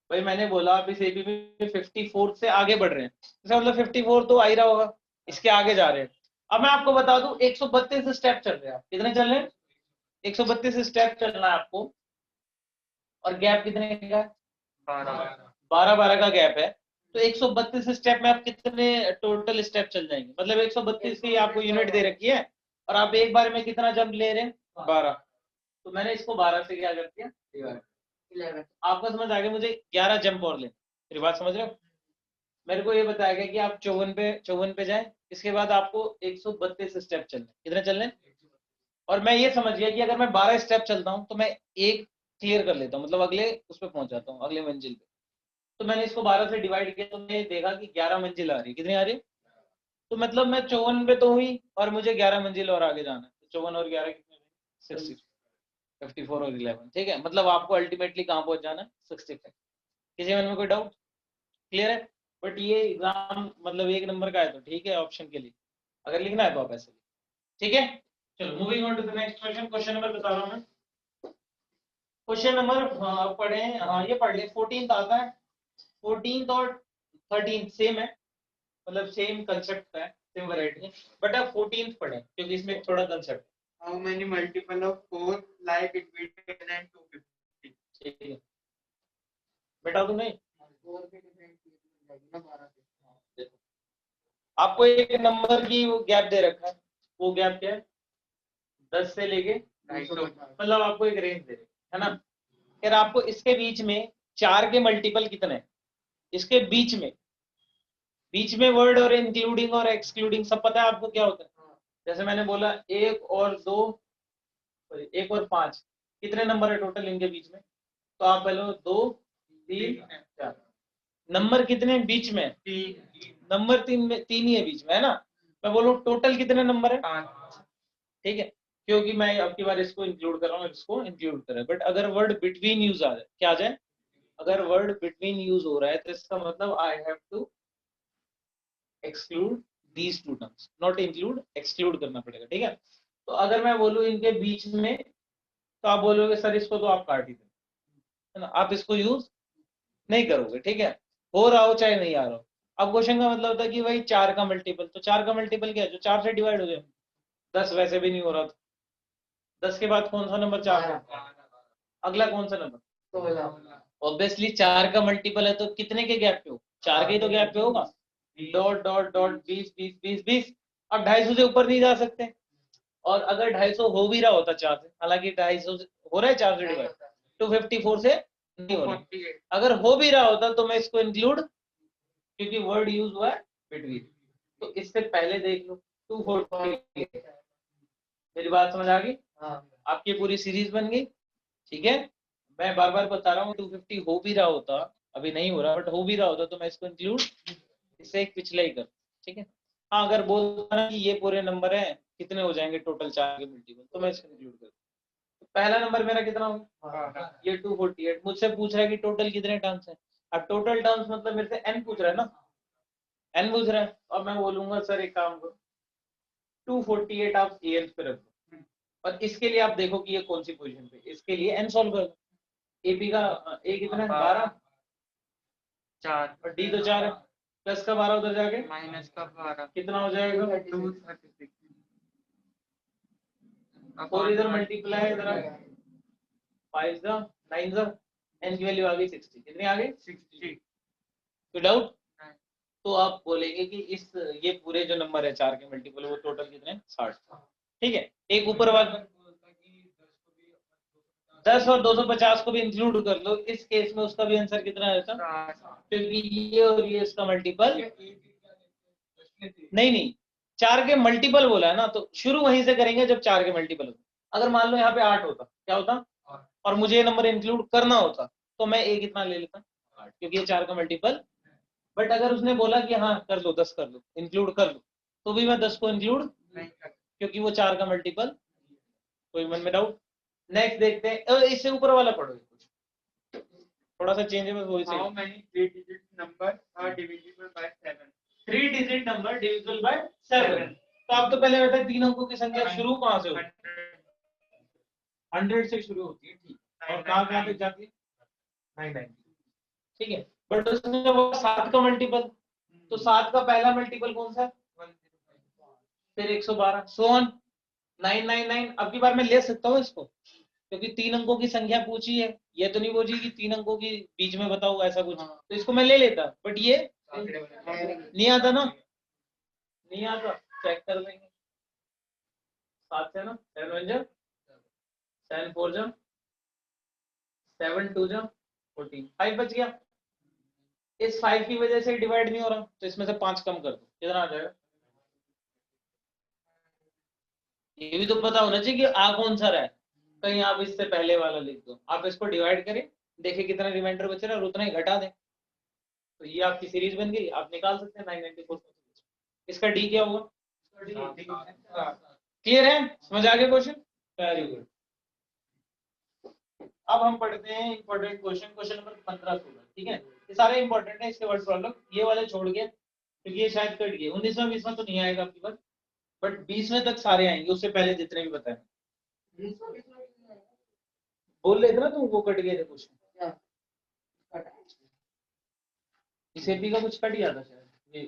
भाई मैंने बोला आप इस एपी में 54 से आगे बढ़ रहे हैं, इसका मतलब 54 तो आ ही रहा होगा, इसके आगे जा रहे हैं। अब मैं आपको बता दूं 132 स्टेप चल रहे हैं, आप कितने चल रहे हैं, 132 स्टेप चलना है आपको, और गैप कितने का है, 12 का गैप है। तो 132 स्टेप में आप कितने टोटल स्टेप चल जाएंगे, मतलब 132 की आपको यूनिट दे रखी है और आप एक बार में कितना जंप ले रहे हैं, 12। तो मैंने इसको 12 से क्या कर दिया, 11। आपको समझ आ गया, मुझे 11 जंप और ले, मेरी बात समझ रहे हो। मेरे को ये बताया गया कि आप 54 पे जाएं, इसके बाद आपको 132 स्टेप चलने, कितने चलने, और मैं ये समझ गया कि अगर मैं 12 स्टेप चलता हूँ तो मैं एक क्लियर कर लेता हूँ, मतलब अगले उस पर पहुंच जाता हूँ, अगले मंजिल पे। तो मैंने इसको 12 से डिवाइड किया तो मैंने देखा कि 11 मंजिल आ रही है, कितनी आ रही है, तो मतलब मैं 54 पे तो हुई और मुझे 11 मंजिल और आगे जाना है, तो 54 और 11 कितने, 60, 54 और 11, ठीक है, मतलब आपको अल्टीमेटली कहाँ पहुंच जाना है, 65। किसी मन में कोई डाउट, क्लियर है। बट ये एग्जाम मतलब एक नंबर का है तो ठीक है, ऑप्शन के लिए अगर लिखना है तो आप ऐसे, ठीक है। चलो moving on to the next question, question number बता रहा हूँ मैं। क्वेश्चन नंबर पढ़े, हाँ ये पढ़ ले, 14th आता है, 14th और 13th सेम है, मतलब सेम कंसेप्ट का है, सेम वैरायटी है, बट अब 14th पढ़े क्योंकि इसमें थोड़ा concept. How many multiple of 4 lie between 10 and 250? ठीक है बेटा, तो नहीं देखो आपको एक नंबर की वो गैप दे रखा है, वो गैप क्या है, 10 से लेके 250, मतलब आपको एक रेंज दे रहे है ना। फिर आपको इसके बीच में 4 के मल्टीपल कितने हैं, इसके बीच में वर्ड और इंक्लूडिंग और एक्सक्लूडिंग सब पता है आपको क्या होता है। जैसे मैंने बोला 1 और 2, 1 और 5, कितने नंबर है टोटल इनके बीच में, तो आप बोलो 2 3 4, नंबर कितने बीच में, नंबर 3 में, 3 ही है बीच में, है ना। मैं बोलूं टोटल कितने नंबर है, 5, ठीक है, क्योंकि मैं अब की बार इसको इंक्लूड कर रहा हूँ, इसको इंक्लूड कर रहा है। बट अगर वर्ड बिटवीन यूज आ जाए, क्या आ जाए, अगर वर्ड बिटवीन यूज हो रहा है तो इसका मतलब I have to exclude these two terms, not include, exclude करना पड़ेगा, ठीक है। तो अगर मैं बोलूं इनके बीच में, तो आप बोलोगे सर इसको तो आप काट ही दो, है ना, आप इसको यूज नहीं करोगे, ठीक है, हो रहा हो चाहे नहीं आ रहा हो। अब क्वेश्चन का मतलब होता है कि भाई 4 का मल्टीपल, तो 4 का मल्टीपल क्या है, जो 4 से डिवाइड हो जाए, 10 वैसे भी नहीं हो रहा था, 10 के बाद कौन सा नंबर 4 है, अगला कौन सा नंबर, 16। ऑब्वियसली 4 का मल्टीपल है तो कितने के गैप पे हो, 4 के तो गैप पे होगा, डॉट डॉट डॉट 20 20 20 20। अब 250 से ऊपर नहीं जा सकते, और अगर 250 हो भी रहा होता 4 से, हालांकि 250 हो रहा है 4 से डिवाइड, 254 से नहीं हो रहा, अगर हो भी रहा होता तो मैं इसको इंक्लूड, क्योंकि वर्ड यूज हुआ है बिटवीन, तो इससे पहले देख लो 240, मेरी बात समझ आ गई, आपकी पूरी सीरीज बन गई, ठीक है। मैं बार बार बता रहा हूँ 250 हो भी रहा होता, अभी नहीं हो रहा, बट हो भी रहा होता तो मैं इसको इंक्लूड, इससे एक पिछला ही कर, ठीक है। हाँ अगर बोलता ना कि ये पूरे नंबर है कितने हो जाएंगे टोटल 4 के मल्टीपल, तो मैं इसको इंक्लूड कर, पहला नंबर मेरा कितना होगा, ये 248। मुझसे पूछ रहा है कि टोटल कितने टर्म्स है। अब टोटल टर्म्स मतलब मेरे से n पूछ रहा है ना, n पूछ रहा है, और मैं बोलूंगा सर एक काम करो 248 आप an पे रख दो, और इसके लिए आप देखो कि ये कौन सी पोजीशन पे, इसके लिए n सॉल्व कर दो। एपी का ए कितना है 12, 4 और डी तो 4 है, प्लस का 12 उधर जाके माइनस का 12 कितना हो जाएगा 236 और इधर मल्टीप्लाई इधर 5 द 9 द n की वैल्यू आ गई 60। कितनी आ गई 60। तो डाउट, नहीं। तो आप बोलेंगे कि इस ये पूरे जो नंबर है 4 के मल्टीपल वो टोटल कितने 60। ठीक है, एक ऊपर वाला 10 और 250 को भी इंक्लूड कर लो, इस केस में उसका भी आंसर कितना रहता, क्योंकि ये और ये इसका मल्टीपल नहीं 4 के मल्टीपल बोला है ना, तो शुरू वहीं से करेंगे जब 4 के मल्टीपल होता। अगर मान लो यहाँ पे 8 होता, क्या होता, और मुझे ये नंबर इंक्लूड करना होता, तो मैं ए कितना ले लेता 8, क्योंकि ये 4 का मल्टीपल। बट अगर उसने बोला कि हाँ कर लो 10 कर लो इंक्लूड कर लो, तो भी मैं 10 को इंक्लूड नहीं कर क्योंकि वो 4 का मल्टीपल। कोई मन में डाउट। नेक्स्ट देखते हैं, इससे ऊपर वाला पढ़ो कुछ थोड़ा सा चेंज है बस वही से। How many 3-digit numbers are divisible by 7? 3 digit number divisible by 7। तो आप तो पहले बताए 3 अंकों की संख्या शुरू कहां से होती है, 100 से शुरू होती है, ठीक, और कहां कहां तक जाती है 990, ठीक है। बट उसमें वो 7 का मल्टीपल, तो 7 का पहला मल्टीपल कौन सा है, फिर 112 सो ऑन 999। अब की बार मैं ले सकता हूँ इसको, क्योंकि 3 अंकों की संख्या पूछी है, ये तो नहीं पूछी कि 3 अंकों की बीच में बताओ ऐसा कुछ, तो इसको मैं ले लेता, बट ये नहीं आता ना, नहीं आता, चेक कर लेंगे। 7 से ना 7 1 जा 7 4 जा 7 2 जा 14, 5 बच गया। इस 5 की वजह से डिवाइड नहीं हो रहा, तो इसमें से 5 कम कर दो, कितना आ जाएगा। ये भी तो पता होना चाहिए कि आ कौन सा रहा है, कहीं आप इससे पहले वाला लिख दो, आप इसको डिवाइड करें, देखिए कितना रिमाइंडर बच रहा है और उतना ही घटा दें, तो ये आपकी सीरीज बन गई, आप निकाल सकते हैं 994। इसका डी क्या होगा, क्लियर है, समझ आ गया क्वेश्चन, वेरी गुड। अब हम पढ़ते हैं इंपॉर्टेंट क्वेश्चन, क्वेश्चन नंबर 15-16, ठीक है। ये सारे इंपॉर्टेंट है, इसके वर्ड प्रॉब्लम ये वाले छोड़ के, क्योंकि ये शायद कट गए, 19वां 20वां तो नहीं आएगा आपकी बार, बट 20वें तक सारे आएंगे, उससे पहले जितने भी बताए बोल रहे थे ना तुम, वो कट गए थे क्वेश्चन, इस एपी का कुछ कट गया था शायद, ये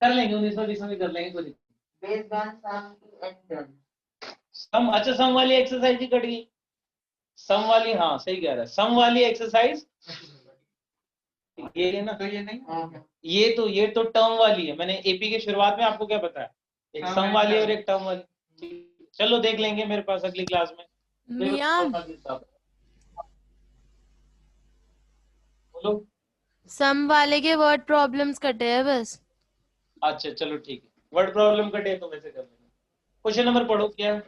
कर लेंगे 19वां 20वां भी कर लेंगे, कोई सम, अच्छा सम वाली एक्सरसाइज ही कट गई, सम वाली, हाँ सही कह रहा है, सम वाली एक्सरसाइज ये है ना, तो ये नहीं ये तो टर्म वाली है, मैंने एपी के शुरुआत में आपको क्या बताया, एक सम वाली और एक टर्म वाली, चलो देख लेंगे मेरे पास अगली क्लास में। मियां बोलो, सम वाले के वर्ड प्रॉब्लम्स कटे हैं बस। अच्छा चलो ठीक है, वर्ड प्रॉब्लम कटे तो वैसे कर लेंगे। क्वेश्चन नंबर पढ़ो, क्या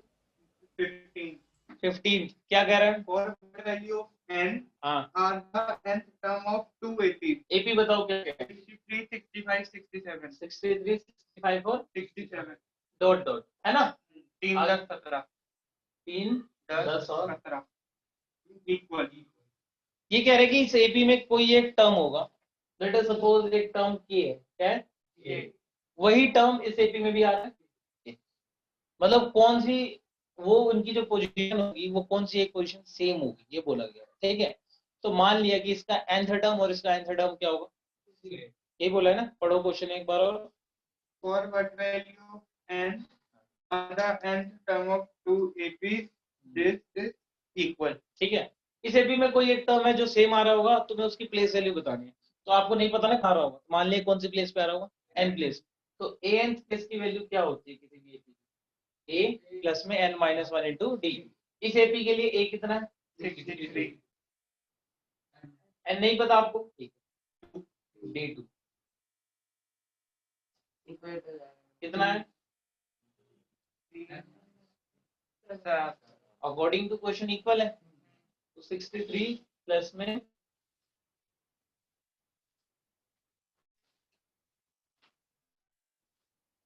15 क्या कह रहा है, For value of n हाँ are the nth term of 2 AP. AP बताओ क्या है, 63, 65, 67. 63 65 और 67. डॉट डॉट है ना, 3 आगे। 10 17. 3 10 और 17. Equal. ये कह रहे कि इस एपी में कोई एक टर्म होगा, लेट अस सपोज एक टर्म के है, क्या है ये. वही टर्म इस एपी में भी आ रहा है, मतलब कौन सी वो उनकी जो पोजीशन होगी वो कौन सी एक पोजीशन सेम होगी, ये बोला गया, ठीक है। तो मान लिया कि इसका nth टर्म और इसका nth टर्म क्या होगा, ये बोला है ना, पढ़ो क्वेश्चन एक बार और। For what value of n are the nth term of 2 AP, this is equal. ठीक है, इस एपी में कोई एक टर्म है जो सेम आ रहा होगा, तुम्हें उसकी प्लेस वैल्यू बतानी है, तो आपको नहीं पता ना खा रहा होगा, मान लिया कौन सी प्लेस पे आ रहा होगा n प्लेस, तो a nth प्लेस की वैल्यू क्या होती है किसी भी एपी, a प्लस में n माइनस 1 इंटू डी। इस एपी के लिए a कितना है 63. n नहीं पता आपको, ठीक है, d2 कितना है, अकॉर्डिंग टू क्वेश्चन इक्वल है, तो 63 प्लस में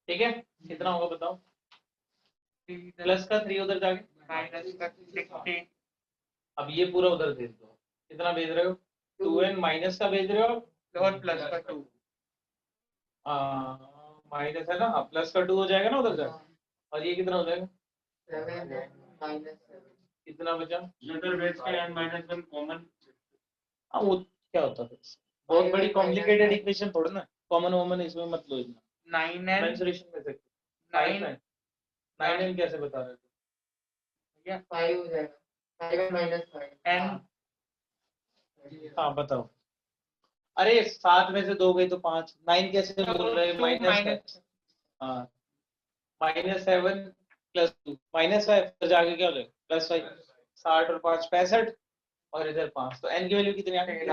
ठीक है कितना होगा बताओ, प्लस का 3 उधर जाके -16 अब ये पूरा उधर भेज दो। कितना भेज रहे हो? 2n माइनस का भेज रहे हो और प्लस का 2 माइनस है ना, प्लस का 2 हो जाएगा ना उधर का। और ये कितना हो जाएगा? 7 कितना बचा? इधर बेस का n -1 कॉमन। हाँ वो क्या होता है, बहुत बड़ी कॉम्प्लिकेटेड इक्वेशन थोड़ा ना, कॉमन वॉमन इसमें मत लो इतना। 9n मेंसुरेशन में से 9 9n कैसे बता रहे हो? 5 हो जाएगा 5 - 5 n हाँ बताओ। अरे 7 में से 2 गई तो 5, 9 कैसे बोल रहे हैं? माइनस, हाँ -7 + 2 -5 फिर जाके क्या हो जाएगा? +5। 60 और 5 65 और इधर 5, तो n की वैल्यू कितनी आ गई?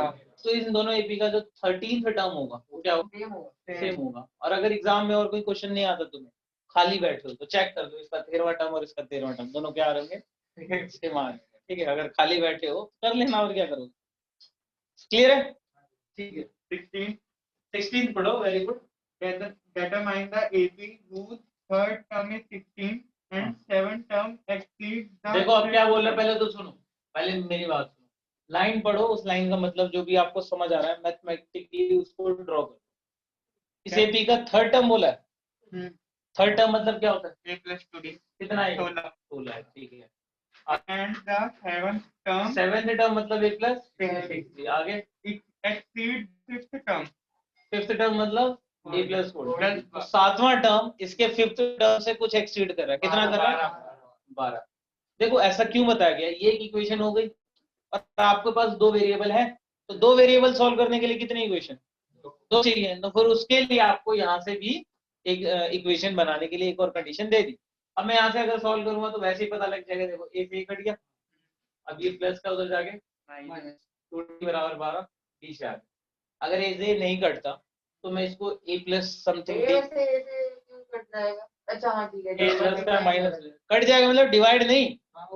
तो इन दोनों एपी का जो 13th टर्म होगा वो क्या होगा? सेम होगा। और अगर एग्जाम में और कोई क्वेश्चन नहीं आता तुम्हें, खाली बैठे हो, तो चेक कर दो इसका 13वां टर्म और इसका 13वां टर्म दोनों क्या आ रहे होंगे? सेम आ रहे हैं। ठीक है, अगर खाली बैठे हो कर लेना, और क्या करोगे। क्लियर है? ठीक है, 16 पढ़ो। Very good. determine the AP whose third term is 16 and seventh term exceeds the देखो अब क्या बोल रहे हैं, पहले तो सुनो, पहले मेरी बात सुनो। लाइन पढ़ो, उस लाइन का मतलब जो भी आपको समझ आ रहा है मैथमेटिकली उसको ड्रॉ करो। इस एपी का थर्ड टर्म बोला है। थर्ड टर्म मतलब क्या होता है? a plus 2d कितना है? 16 16 है, ठीक है। and the seventh term seventh term मतलब a प्लस 6। आगे exceeds fifth term fifth term मतलब a प्लस 4। तो सातवां टर्म इसके फिफ्थ टर्म से कुछ एक्सीड कर रहा है। कितना कर रहा है? 12। देखो ऐसा क्यों बताया गया, ये एक इक्वेशन हो गई और आपके पास दो वेरिएबल है, तो दो वेरिएबल सॉल्व करने के लिए कितनी इक्वेशन? दो चाहिए। तो फिर उसके लिए आपको यहाँ से भी एक इक्वेशन बनाने के लिए एक और कंडीशन दे दी। अब मैं यहाँ से अगर सॉल्व करूंगा तो वैसे ही पता लग जाएगा। देखो a से a कट गया, अब ये प्लस का उधर जाके -2d बराबर 12 b से आ गया। अगर a से नहीं कटता तो मैं इसको a प्लस समथिंग ऐसे क्यों कट जाएगा? अच्छा हाँ ठीक है a प्लस का माइनस कट जाएगा, मतलब डिवाइड नहीं। हाँ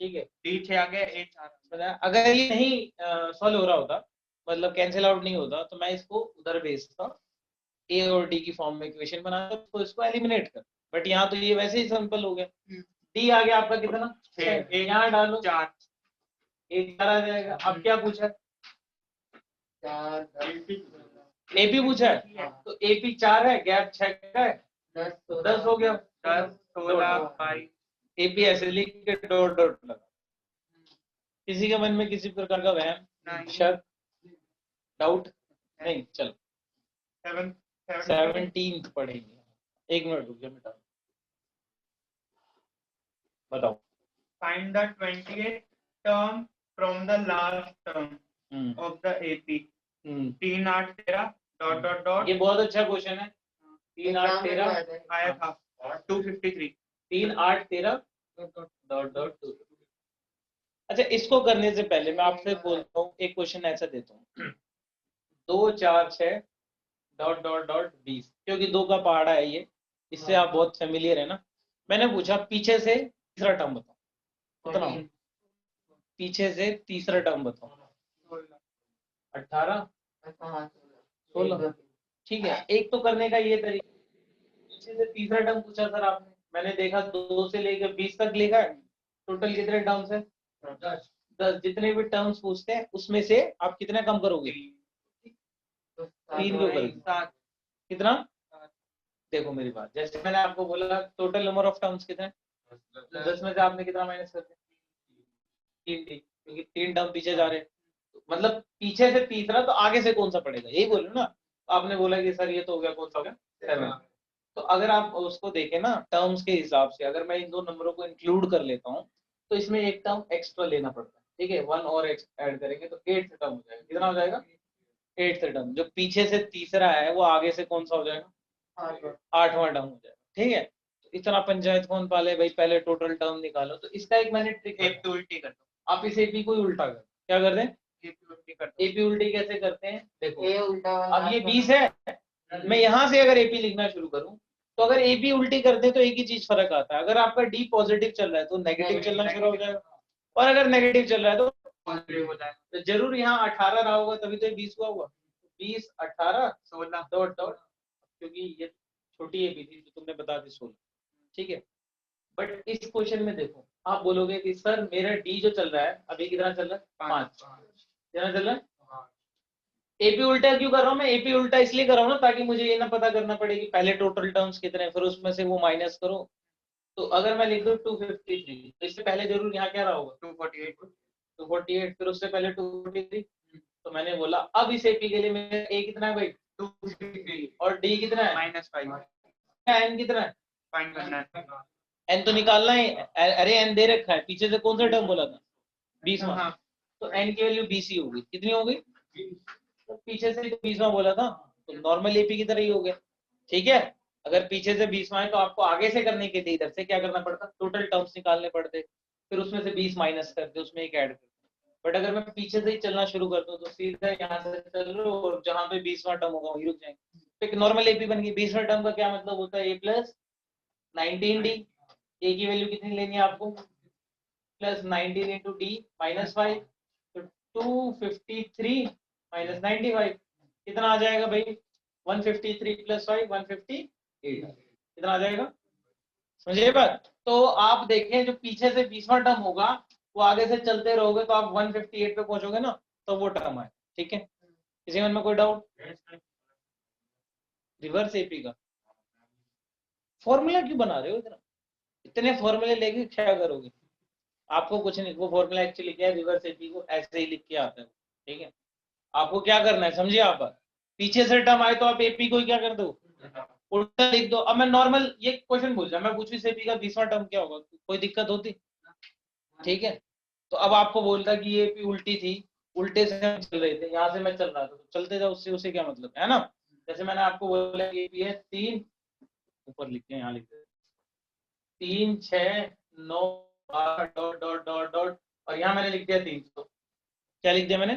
ठीक है, d से आगे a 4 पता है? अगर ये नहीं सॉल्व हो रहा होता, मतलब कैंसिल आउट नहीं होता, तो मैं इसको उधर भेजता, a और d की फॉर्म में इक्वेशन बनाता, तो इसको एलिमिनेट कर। बट यहाँ तो ये वैसे ही सिंपल हो गया। d आ गया आपका कितना? 6। यहाँ डालो 4 a 4 आ जाएगा। अब क्या पूछा है? 4 AP पूछा है, तो AP 4 है, गैप 6 का है, 10 तो 10 हो गया। 10 16 22 AP ऐसे लिख के डॉट डॉट लगा। किसी के मन में किसी प्रकार का वहम, नहीं। शक, डाउट नहीं? चलो 7 17th पढ़ेंगे। एक मिनट रुक जा, मिटा बताओ। find the 28th term from the last term of the AP 3 8 13 dot dot dot ये बहुत अच्छा क्वेश्चन है। 3 8 13 आया था 253 3 8 13 डॉट डॉट 2। अच्छा, इसको करने से पहले मैं आपसे बोलता हूँ, एक क्वेश्चन ऐसा देता हूँ 2 4 6 डॉट डॉट डॉट 20, क्योंकि 2 का पहाड़ा है ये, इससे आप बहुत फेमिलियर है ना। मैंने पूछा पीछे से तीसरा टर्म बताओ, कितना? पीछे से तीसरा टर्म बताओ। 18 16। ठीक है, एक तो करने का ये तरीका, पीछे से तीसरा टर्म पूछा सर आपने, मैंने देखा 2 से लेकर 20 तक लिखा है, टोटल कितने टर्म्स है? 10। जितने भी टर्म्स पूछते हैं उसमें से आप कितने कम करोगे? 3 क्यों करोगे? कितना? देखो मेरी बात, जैसे मैंने आपको बोला टोटल नंबर ऑफ टर्म्स कितने? 10 में से आपने कितना माइनस कर दिया? 3 डी, क्योंकि 3 टर्म पीछे जा रहे हैं। मतलब पीछे से तीसरा, तो आगे से कौन सा पड़ेगा, यही बोल रहे हो ना। आपने बोला कि सर ये तो हो गया, कौन सा हो गया? 7। तो अगर आप उसको देखें ना टर्म्स के हिसाब से, अगर मैं इन दो नंबरों को इंक्लूड कर लेता हूँ तो इसमें एक टर्म एक्स्ट्रा लेना पड़ता है। ठीक है, 1 और ऐड करेंगे तो 8th टर्म हो जाएगा। कितना हो जाएगा? 8th term. जो पीछे से तीसरा है वो आगे से कौन सा हो जाएगा? 8वां टर्म हो जाएगा। ठीक है, तो इतना पंचायत कौन पाले भाई, पहले टोटल टर्म निकालो। तो इसका एक मैंने ट्रिक एक तो उल्टी कर दो, आप इस एपी को ही उल्टा कर, क्या कर दें? एक उल्टी कर दो। एपी उल्टी कैसे करते हैं? देखो ए उल्टा अब ये 20 है, मैं यहाँ से अगर एपी लिखना शुरू करूं तो अगर एपी उल्टी करते तो एक ही चीज फर्क आता है, अगर आपका डी पॉजिटिव चल रहा है तो नेगेटिव चलना शुरू हो जाएगा, और अगर नेगेटिव चल रहा है तो पॉजिटिव हो जाएगा। तो जरूर यहाँ 18 रहा होगा, तभी तो 20 हुआ होगा। 20 18 16 डॉट डॉट, क्योंकि ये छोटी एपी थी तो तुमने बता दी 16। ठीक है, बट इस क्वेश्चन में देखो, आप बोलोगे कि सर मेरा डी जो चल रहा है अभी कितना चल रहा है, 5 कितना चल रहा है। एपी उल्टा क्यों कर रहा हूँ मैं, एपी उल्टा इसलिए कर रहा हूँ ना ताकि मुझे ये ना पता करना पड़े कि पहले टोटल टर्म्स कितने हैं, फिर उसमें से वो माइनस करो। तो अगर मैं लिख दूं 253, तो इससे पहले जरूर यहाँ क्या रहा होगा 248, फिर उससे पहले 243। तो मैंने बोला अब इस एपी के लिए मेरा ए कितना है भाई 253 और डी कितना है -5 एन कितना है, फाइंड करना है। एन तो निकालना है। अरे एन दे रखा है, पीछे से कौन सा टर्म बोला था 20वां, हाँ तो एन की वैल्यू 20 ही होगी। कितनी होगी, तो पीछे से 20वां बोला था, तो नॉर्मल एपी की तरह ही हो गया। ठीक है, अगर पीछे से 20वां है तो आपको आगे से करने के लिए इधर से क्या करना पड़ता, टोटल टर्म्स निकालने पड़ते, फिर उसमें से 20 माइनस करते, उसमें एक ऐड करते। बट अगर मैं पीछे से ही चलना शुरू कर दूं तो सीधा यहाँ से चल रहे हो और जहां पे 20वां टर्म होगा वहीं रुक जाएंगे। तो एक नॉर्मल एपी बन गई। 20वां टर्म का क्या मतलब होता है, ए प्लस 19d। ए की वैल्यू कितनी लेनी है आपको, प्लस 19 इंटू डी -5, तो 253 माइनस 95 कितना आ जाएगा भाई, 153 प्लस 5 158 कितना आ जाएगा, समझिए बात। तो आप देखें जो पीछे से 20वां टर्म होगा वो आगे से चलते रहोगे तो आप 158 पे पहुंचोगे ना, तो वो टर्म है। ठीक है, किसी मन में कोई डाउट। रिवर्स एपी का फॉर्मूला क्यों बना रहे हो इतना, इतने फॉर्मूले लेके क्या करोगे, आपको कुछ नहीं, वो फॉर्मूला एक्चुअली क्या है, रिवर्स एपी को ऐसे ही लिख के आता है। ठीक है, आपको क्या करना है समझिए, आप पीछे से टर्म आए तो आप एपी को क्या कर दो, उल्टा लिख दो। अब मैं नॉर्मल ये क्वेश्चन पूछ रहा, मैं पूछूं इस एपी का 20वां टर्म क्या होगा, कोई दिक्कत होती। ठीक है, तो अब आपको बोलता कि ये एपी उल्टी थी, उल्टे से हम चल रहे थे, यहाँ से मैं चल रहा था, तो चलते जाओ, उससे उसे क्या मतलब है ना। जैसे मैंने आपको बोला कि एपी है 3, ऊपर लिखते हैं, यहाँ लिखते हैं 3 6 9 डॉट डॉट डॉट डॉट, और यहाँ मैंने लिख दिया 300। क्या लिख दिया मैंने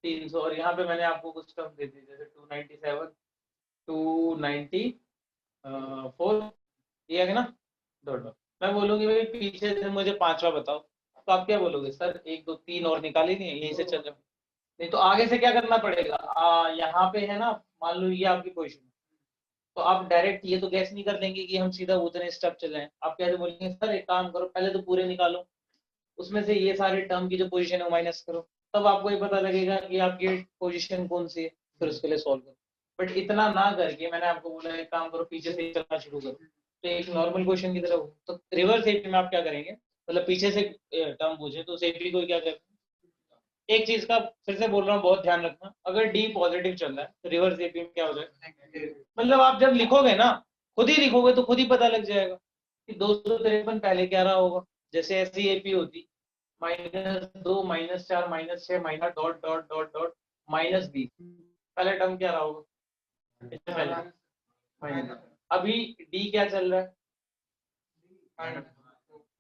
300, और यहाँ पे मैंने आपको कुछ टर्म दे दी जैसे 297 294 ये है ना, डॉट डॉट। मैं बोलूंगी भाई पीछे से मुझे 5वां बताओ, तो आप क्या बोलोगे, सर 1 2 3 और निकाली नहीं यहीं से चल जाओ। नहीं तो आगे से क्या करना पड़ेगा, यहाँ पे है ना, मान लो ये आपकी पोजीशन, तो आप डायरेक्ट ये तो गैस नहीं कर देंगे कि हम सीधा उतने स्टेप चले हैं। आप कैसे बोलेंगे, सर एक काम करो पहले तो पूरे निकालो, उसमें से ये सारे टर्म की जो पोजीशन है वो माइनस करो, तब आपको ये पता लगेगा कि आपकी पोजीशन कौन सी है, फिर उसके लिए सॉल्व करो। बट इतना ना करके मैंने आपको बोला एक काम करो पीछे से ही चलना शुरू करो, तो एक नॉर्मल क्वेश्चन की तरह हो। तो रिवर्स एपी में आप क्या करेंगे, मतलब पीछे से टर्म पूछे तो उस एपी को क्या करें। एक चीज का फिर से बोल रहा हूँ, बहुत ध्यान रखना, अगर डी पॉजिटिव चल रहा है तो रिवर्स एपी में क्या हो जाएगा, मतलब आप जब लिखोगे ना, खुद ही लिखोगे तो खुद ही पता लग जाएगा कि 253 पहले क्या रहा होगा। जैसे ऐसी एपी होती -2 -4 -6 minus dot dot dot dot -20, पहले टर्म क्या रहा होगा, इससे पहले अभी डी क्या चल रहा है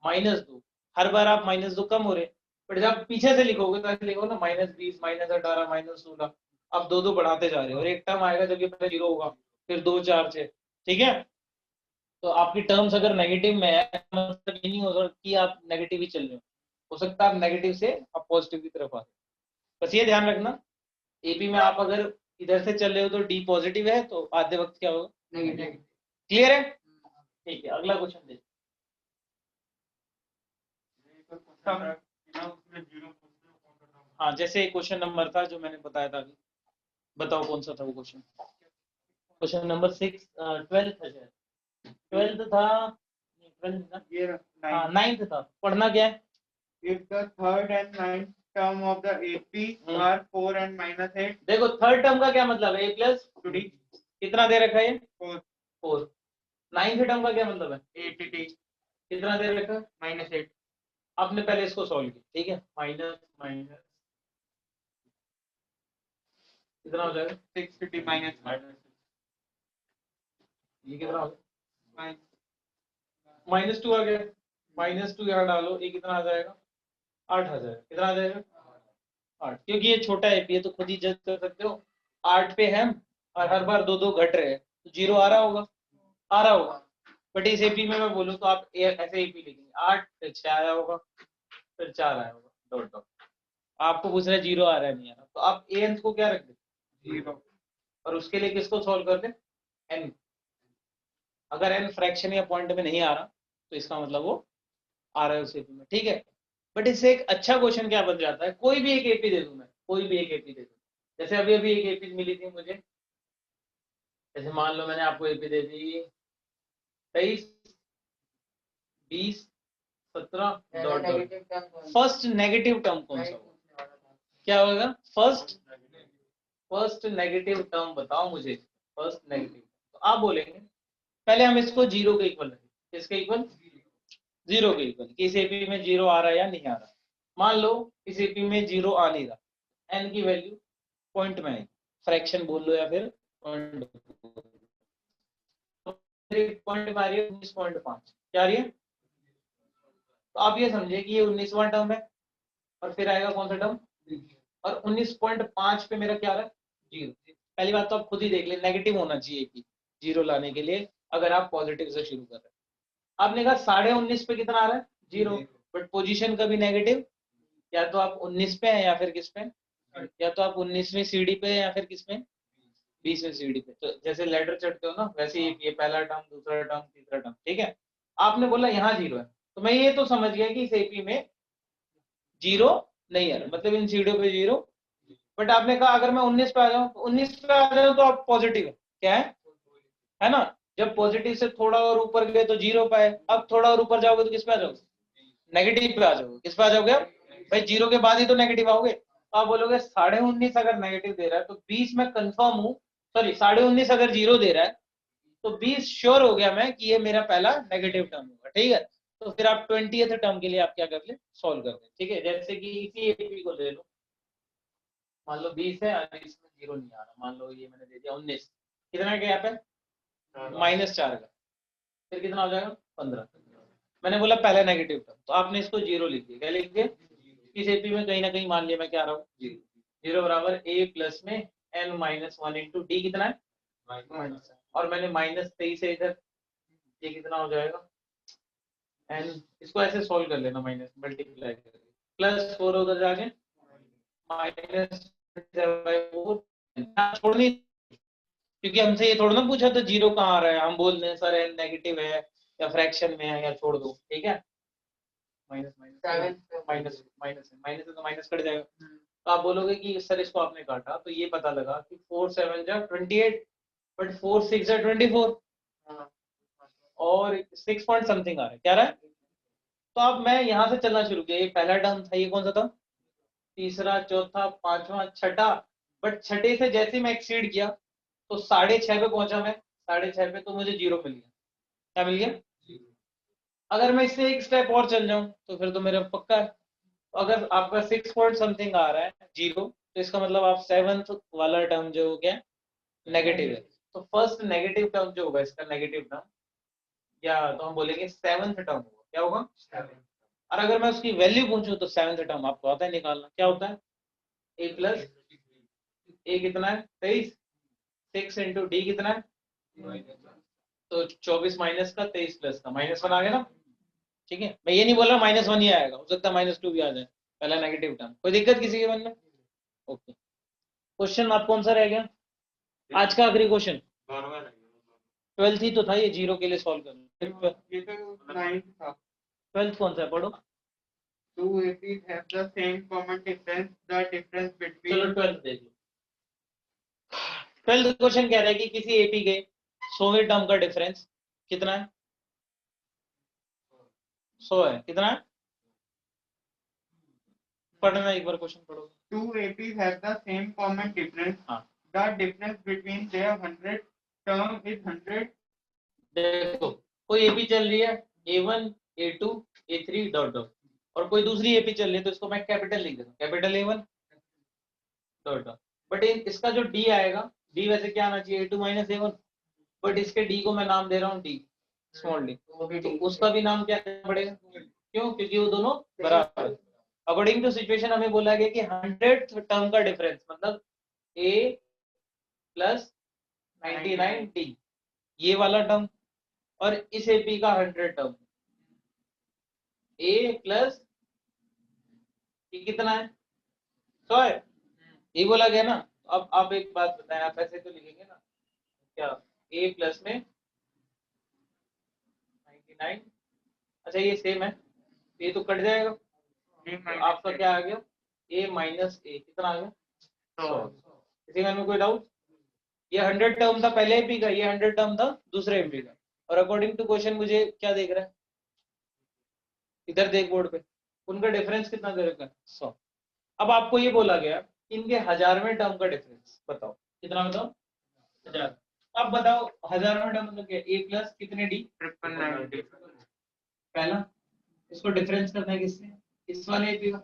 -2, हर बार आप -2 कम हो रहे, बट जब पीछे से लिखोगे तो ऐसे लिखो ना -20 -18 -16, आप दो दो बढ़ाते जा रहे हो, और एक टर्म आएगा जब ये पहले 0 होगा, फिर 2 4 6। ठीक है, तो आपकी टर्म्स अगर नेगेटिव में है मतलब ये नहीं हो सकता कि आप नेगेटिव ही चल रहे हो सकता है आप नेगेटिव से आप पॉजिटिव की तरफ आ रहे हो। बस ये ध्यान रखना, एपी में आप अगर इधर से चल रहे हो तो डी पॉजिटिव है तो आधे वक्त क्या होगा नेगेटिव। क्लियर है, ठीक है, अगला क्वेश्चन देखिए। हाँ, जैसे क्वेश्चन नंबर था जो मैंने बताया था अभी, बताओ कौन सा था वो क्वेश्चन, क्वेश्चन नंबर 6 12th है, 12th था, 12th था, ये हाँ 9th था। पढ़ना क्या है, if the third and ninth term of the AP are 4 and -8 देखो थर्ड टर्म का क्या मतलब है, ए प्लस to D कितना दे रखा है 4 4। नाइन्थ टर्म का क्या मतलब है, 8T कितना दे रखा है, -8 आपने पहले इसको सॉल्व किया। ठीक है, माइनस माइनस कितना हो जाएगा 6T minus ये कितना हो गया -2 आ गया, -2 यहाँ डालो, ये कितना आ जाएगा 8 आ जाएगा, कितना आ जाएगा 8, क्योंकि ये छोटा एपी है तो खुद ही जज कर सकते हो 8 पे है और हर बार 2 2 घट रहे हैं तो 0 आ रहा होगा। बट इस एपी में मैं बोलूँ तो आप ऐसे एपी लिखेंगे 8 फिर 6 आया होगा फिर 4 आया होगा डॉट डॉट, आपको पूछ रहा है 0 आ रहा है नहीं आ रहा, तो आप ए को क्या रख दे 0, और उसके लिए किसको सॉल्व कर दे n। अगर n फ्रैक्शन या पॉइंट में नहीं आ रहा तो इसका मतलब वो आ रहा है उस एपी में, ठीक है। बट इससे एक अच्छा क्वेश्चन क्या बन जाता है, कोई भी एक एपी दे दूं मैं, कोई भी एक एपी दे दूं, जैसे अभी अभी एक एपी मिली थी मुझे, जैसे मान लो मैंने आपको एपी दे दी 23, 20, 17 dot dot, first negative term कौन सा होगा, क्या होगा, फर्स्ट नेगेटिव टर्म बताओ मुझे, फर्स्ट नेगेटिव। तो आप बोलेंगे पहले हम इसको जीरो के इक्वल रखें, इसके इक्वल, जीरो के इक्वल, कि इस एपी में जीरो आ रहा है या नहीं आ रहा। मान लो इस एपी में जीरो आ नहीं रहा, एन की वैल्यू पॉइंट में आएगी, फ्रैक्शन बोल लो या फिर पॉइंट में आ रही है 19.5, क्या आ रही है, तो आप ये समझे कि ये 19वां टर्म है, और फिर आएगा कौन सा टर्म, और 19.5 पे मेरा क्या आ रहा है, जीरो। पहली बात तो आप खुद ही देख ले, नेगेटिव होना चाहिए कि जीरो लाने के लिए, अगर आप पॉजिटिव से शुरू कर रहे हैं। आपने कहा 19.5 पे कितना आ रहा है, जीरो, बट पोजीशन कभी नेगेटिव, या तो आप 19 पे हैं या फिर किस पे, या तो आप 19वीं सीढ़ी पे या फिर किस में, 20वीं सीढ़ी पे। तो जैसे लैडर चढ़ते हो ना, वैसे ये पहला टर्म, दूसरा टर्म, तीसरा टर्म, ठीक है। आपने बोला यहाँ जीरो है, तो मैं ये तो समझ गया कि इस एपी में जीरो नहीं है, मतलब इन सीढ़ियों पे जीरो। बट आपने कहा अगर मैं 19 पे आ जाऊं, तो 19 पे आ जाऊं तो आप पॉजिटिव है, क्या है ना। जब पॉजिटिव से थोड़ा और ऊपर गए तो जीरो पे आए, अब थोड़ा और ऊपर जाओगे तो किस पे आ जाओगे, नेगेटिव पे आ जाओगे। किस पे आ जाओगे आप, भाई जीरो के बाद ही तो नेगेटिव आओगे। तो आप बोलोगे 19.5 अगर नेगेटिव दे रहा है तो 20 में कंफर्म हूं, सॉरी 19.5 अगर जीरो दे रहा है तो 20 श्योर हो गया मैं कि ये मेरा पहला नेगेटिव टर्म होगा, ठीक है। तो फिर आप 20th टर्म के लिए आप क्या कर ले, सॉल्व कर ले, ठीक है। जैसे कि इसी एपी को ले लो, मान लो 20 है और इसमें जीरो नहीं आ रहा, मान लो ये मैंने दे दिया 19, कितना गैप है, -4 का, फिर कितना हो जाएगा 15। मैंने बोला पहला नेगेटिव टर्म, तो आपने इसको जीरो लिख दिया, क्या लिख दिया, इस एपी में कहीं ना कहीं मान लिया मैं क्या आ रहा हूँ, जीरो। जीरो बराबर ए प्लस में n-1 इंटू डी कितना है, और मैंने -23 है इधर, ये कितना हो जाएगा n, इसको ऐसे सॉल्व कर लेना, माइनस मल्टीप्लाई करके, +4 उधर जाके -4 छोड़नी, क्योंकि हमसे ये थोड़ा ना पूछा था जीरो कहाँ आ रहा है, हम बोल रहे हैं सर n नेगेटिव है या फ्रैक्शन में है या छोड़ दो, ठीक है। माइनस माइनस माइनस माइनस तो माइनस कट जाएगा। तो आप बोलोगे कि सर इसको आपने काटा, तो ये पता लगा कि 4 7 जा 28, बट 4 6 जा 24, और 6 पॉइंट समथिंग आ रहा है, क्या रहा है। तो अब मैं यहाँ से चलना शुरू किया, ये पहला टर्म था, ये कौन सा था, तीसरा, चौथा, पांचवा, छठा, बट छठे से जैसे मैं एक्सीड किया तो 6.5 पे पहुंचा मैं, 6.5 पे तो मुझे जीरो मिल गया, क्या मिल गया। अगर मैं इससे एक स्टेप और चल जाऊं तो फिर तो मेरा पक्का है। तो अगर आपका 6 पॉइंट समथिंग आ रहा है जीरो, तो इसका मतलब आप 7th वाला टर्म जो हो गया नेगेटिव है। तो फर्स्ट नेगेटिव टर्म जो होगा इसका नेगेटिव टर्म, या तो हम बोलेंगे 7th टर्म होगा, क्या होगा, और अगर मैं उसकी वैल्यू पूछूं तो 7th टर्म आपको आता है निकालना, क्या होता है, ए प्लस, ए कितना है 23, 6 इंटू डी कितना है, तो 24 माइनस का 23 प्लस का, -1 आ गया ना, ठीक है। मैं ये नहीं बोल रहा -1 ही आएगा, हो सकता है -2 भी आ जाए, पहला नेगेटिव टर्म, कोई दिक्कत किसी के मन में। ओके, क्वेश्चन आप कौन सा रह गया आज का आखिरी क्वेश्चन, 12th ही तो था, ये जीरो के लिए सॉल्व करना, ये तो 9 था। 12th कौन सा है, पढ़ो। Two APs have the same common difference. The difference between चलो 12th देख लो। 12th क्वेश्चन कह रहा है कि किसी एपी के 100वें टर्म का डिफरेंस कितना है, 100 है, कितना है, पढ़ना एक बार क्वेश्चन पढ़ो। two APs have the same common difference. हाँ, The difference between their 100 term is 100. देखो कोई एपी चल रही है A1 A2 A3 dot dot, और कोई दूसरी एपी चल रही है तो इसको मैं कैपिटल लिख देता हूँ, capital A1 dot dot, but इसका जो डी आएगा, डी वैसे क्या आना चाहिए A2 माइनस A1, बट इसके डी को मैं नाम दे रहा हूँ डी, स्मॉल डी, तो उसका भी नाम क्या देना पड़ेगा, क्यों, क्योंकि वो दोनों बराबर। अकॉर्डिंग टू सिचुएशन हमें बोला गया कि 100th टर्म का डिफरेंस मतलब A प्लस 99 डी, ये वाला टर्म, और इस एपी का 100 टर्म ए प्लस कितना है 100 है, ये बोला गया ना। अब आप एक बात बताएं, आप ऐसे तो लिखेंगे ना, क्या ए प्लस में 99 अच्छा ये सेम है, ये तो कट जाएगा, D तो minus आपका क्या आ गया, a माइनस ए कितना आ गया 100। इसी में कोई डाउट? ये 100 टर्म था पहले एमपी का, ये 100 टर्म था दूसरे एमपी का, और अकॉर्डिंग टू क्वेश्चन मुझे क्या देख रहा है, इधर देख बोर्ड पे, उनका डिफरेंस कितना दे रखा है 100। अब आपको ये बोला गया इनके 1000वें टर्म का डिफरेंस बताओ, कितना बताओ 1000। अब बताओ 1000वें टर्म मतलब क्या, a प्लस कितने डी 999D। पहला, इसको डिफरेंस करना है किससे, इस वाले एपी का,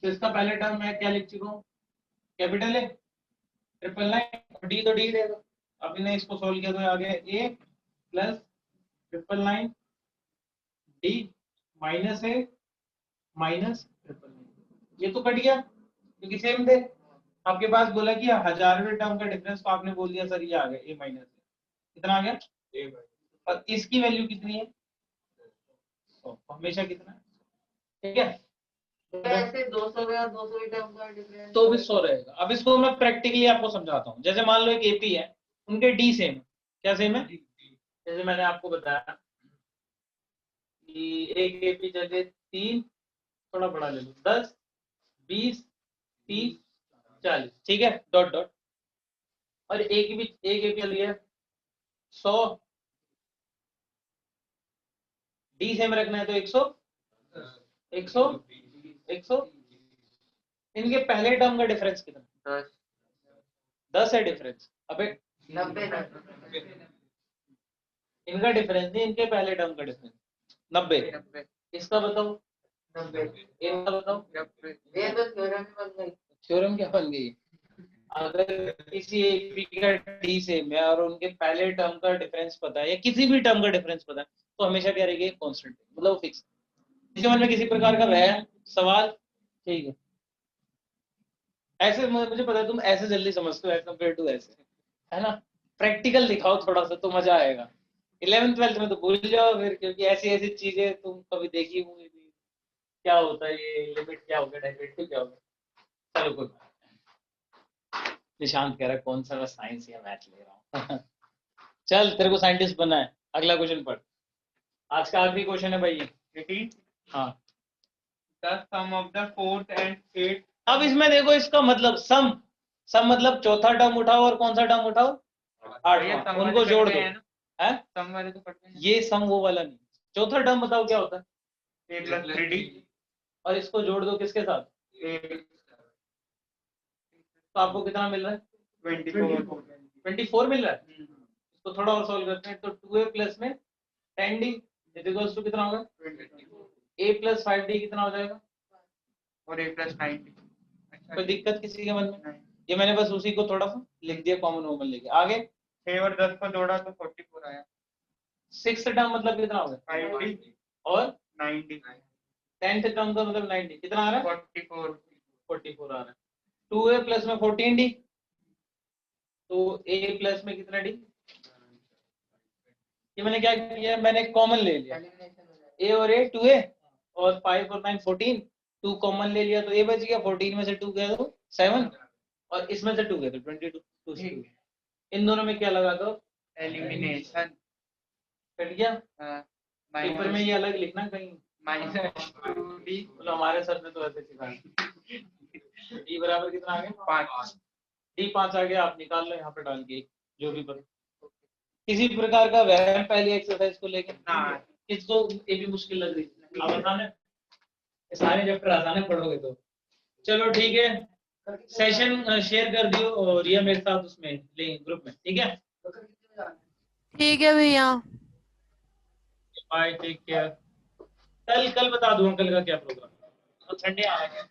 तो इसका पहले टर्म मैं क्या लिख चुका हूँ, कैपिटल है 999, डी तो डी रहेगा। अब इन्हें इसको सोल्व किया तो आ गया a plus 999 D minus A minus 999, ये तो कट गया क्योंकि सेम थे। आपके पास बोला कि 1000वें टर्म का डिफरेंस, तो आपने बोल दिया सर ये आ गया a माइनस कितना आ गया a, और इसकी वैल्यू कितनी है 100, हमेशा कितना है, ठीक है, ऐसे 200 या 200 टर्म का डिफरेंस तो भी 100 रहेगा। अब इसको मैं प्रैक्टिकली आपको समझाता हूँ। जैसे मान लो एक एपी है, उनके डी सेम, क्या सेम है, जैसे मैंने आपको बताया कि एक एपी जगह 3, थोड़ा बड़ा ले लो 10 20 30 40, ठीक है, डॉट डॉट, और एक एपी लिया 100, डी सेम रखना है तो 100 100 100, इनके पहले टर्म का डिफरेंस कितना 10 है डिफरेंस। अबे 90 इनका डिफरेंस नहीं, इनके पहले टर्म का डिफरेंस 90, इसका बताओ 90 इनका बताओ, ये तो थ्योरम ही बन गई। थ्योरम क्या बन गई, अगर किसी एपी का डी सेम है और उनके पहले टर्म का डिफरेंस पता है या किसी भी टर्म का डिफरेंस पता है, तो हमेशा क्या रहेगी, कांस्टेंट, मतलब फिक्स। इसके मन में किसी प्रकार का वह सवाल, ठीक है, ऐसे मुझे पता है तुम ऐसे जल्दी समझते हो एज कम्पेयर टू ऐसे, है ना, प्रैक्टिकल दिखाओ थोड़ा सा तो मजा आएगा। 11th 12th में तो भूल जाओ फिर, क्योंकि ऐसी ऐसी चीजें तुम कभी देखी होंगी नहीं। क्या होता है ये लिमिट, क्या हो गया डेरिवेटिव, क्या हो गया, चलो कोई बात नहीं। निशांत कह रहा है कौन सा मैं साइंस या मैथ ले रहा हूँ चल तेरे को साइंटिस्ट बनना है, अगला क्वेश्चन पढ़, आज का आखिरी क्वेश्चन है भाई ये। 18 हाँ, the sum of the 4th and 8th। अब इसमें देखो इसका मतलब सम, सम मतलब चौथा टर्म उठाओ और कौन सा टर्म उठाओ, आठवां, उनको जोड़ दो, है सम वाले तो कट गए ये सम वो वाला नहीं, चौथा टर्म बताओ क्या होता है, a plus 3d और इसको जोड़ दो किसके साथ, a तो आपको कितना मिल रहा है 24 मिल रहा है। इसको थोड़ा और सॉल्व करते हैं, तो 2a प्लस में 10d इक्वल्स टू कितना होगा, a प्लस 5d कितना हो जाएगा, और a plus 9d। कोई दिक्कत किसी के मन में, ये मैंने बस उसी को थोड़ा सा लिख दिया कॉमन वॉमन लेके। आगे 6 और 10 को जोड़ा तो 44 आया। 6th टर्म मतलब कितना होगा 5d और 9d 10th टर्म का मतलब 90, कितना आ रहा है 44 आ रहा है। 2a प्लस में 14d, तो a प्लस में कितना d, ये मैंने क्या किया, मैंने कॉमन ले लिया, a और a 2a और 5 और 9 14, 2 कॉमन ले लिया तो a बच गया, 14 में से 2 गया तो 7, और इसमें से 2 गया तो 22, 2 से 2। इन दोनों में क्या लगा दो, एलिमिनेशन कट गया। पेपर में ये अलग लिखना कहीं, -2d मतलब हमारे सर ने तो ऐसे सिखाया। d बराबर कितना आ गया 5। d 5 आ गया, आप निकाल लो यहाँ पे डाल के जो भी पता। किसी प्रकार का वहम पहली एक्सरसाइज को लेके इसको, ये भी मुश्किल लग रही है, आप आसान है, सारे चैप्टर आसान है पढ़ोगे तो। चलो ठीक है, सेशन शेयर कर दियो और ये मेरे साथ उसमें लिंक ग्रुप में, ठीक है, ठीक है भैया। Bye, take care. कल बता दूंगा कल का क्या प्रोग्राम, तो संडे आ रहा है।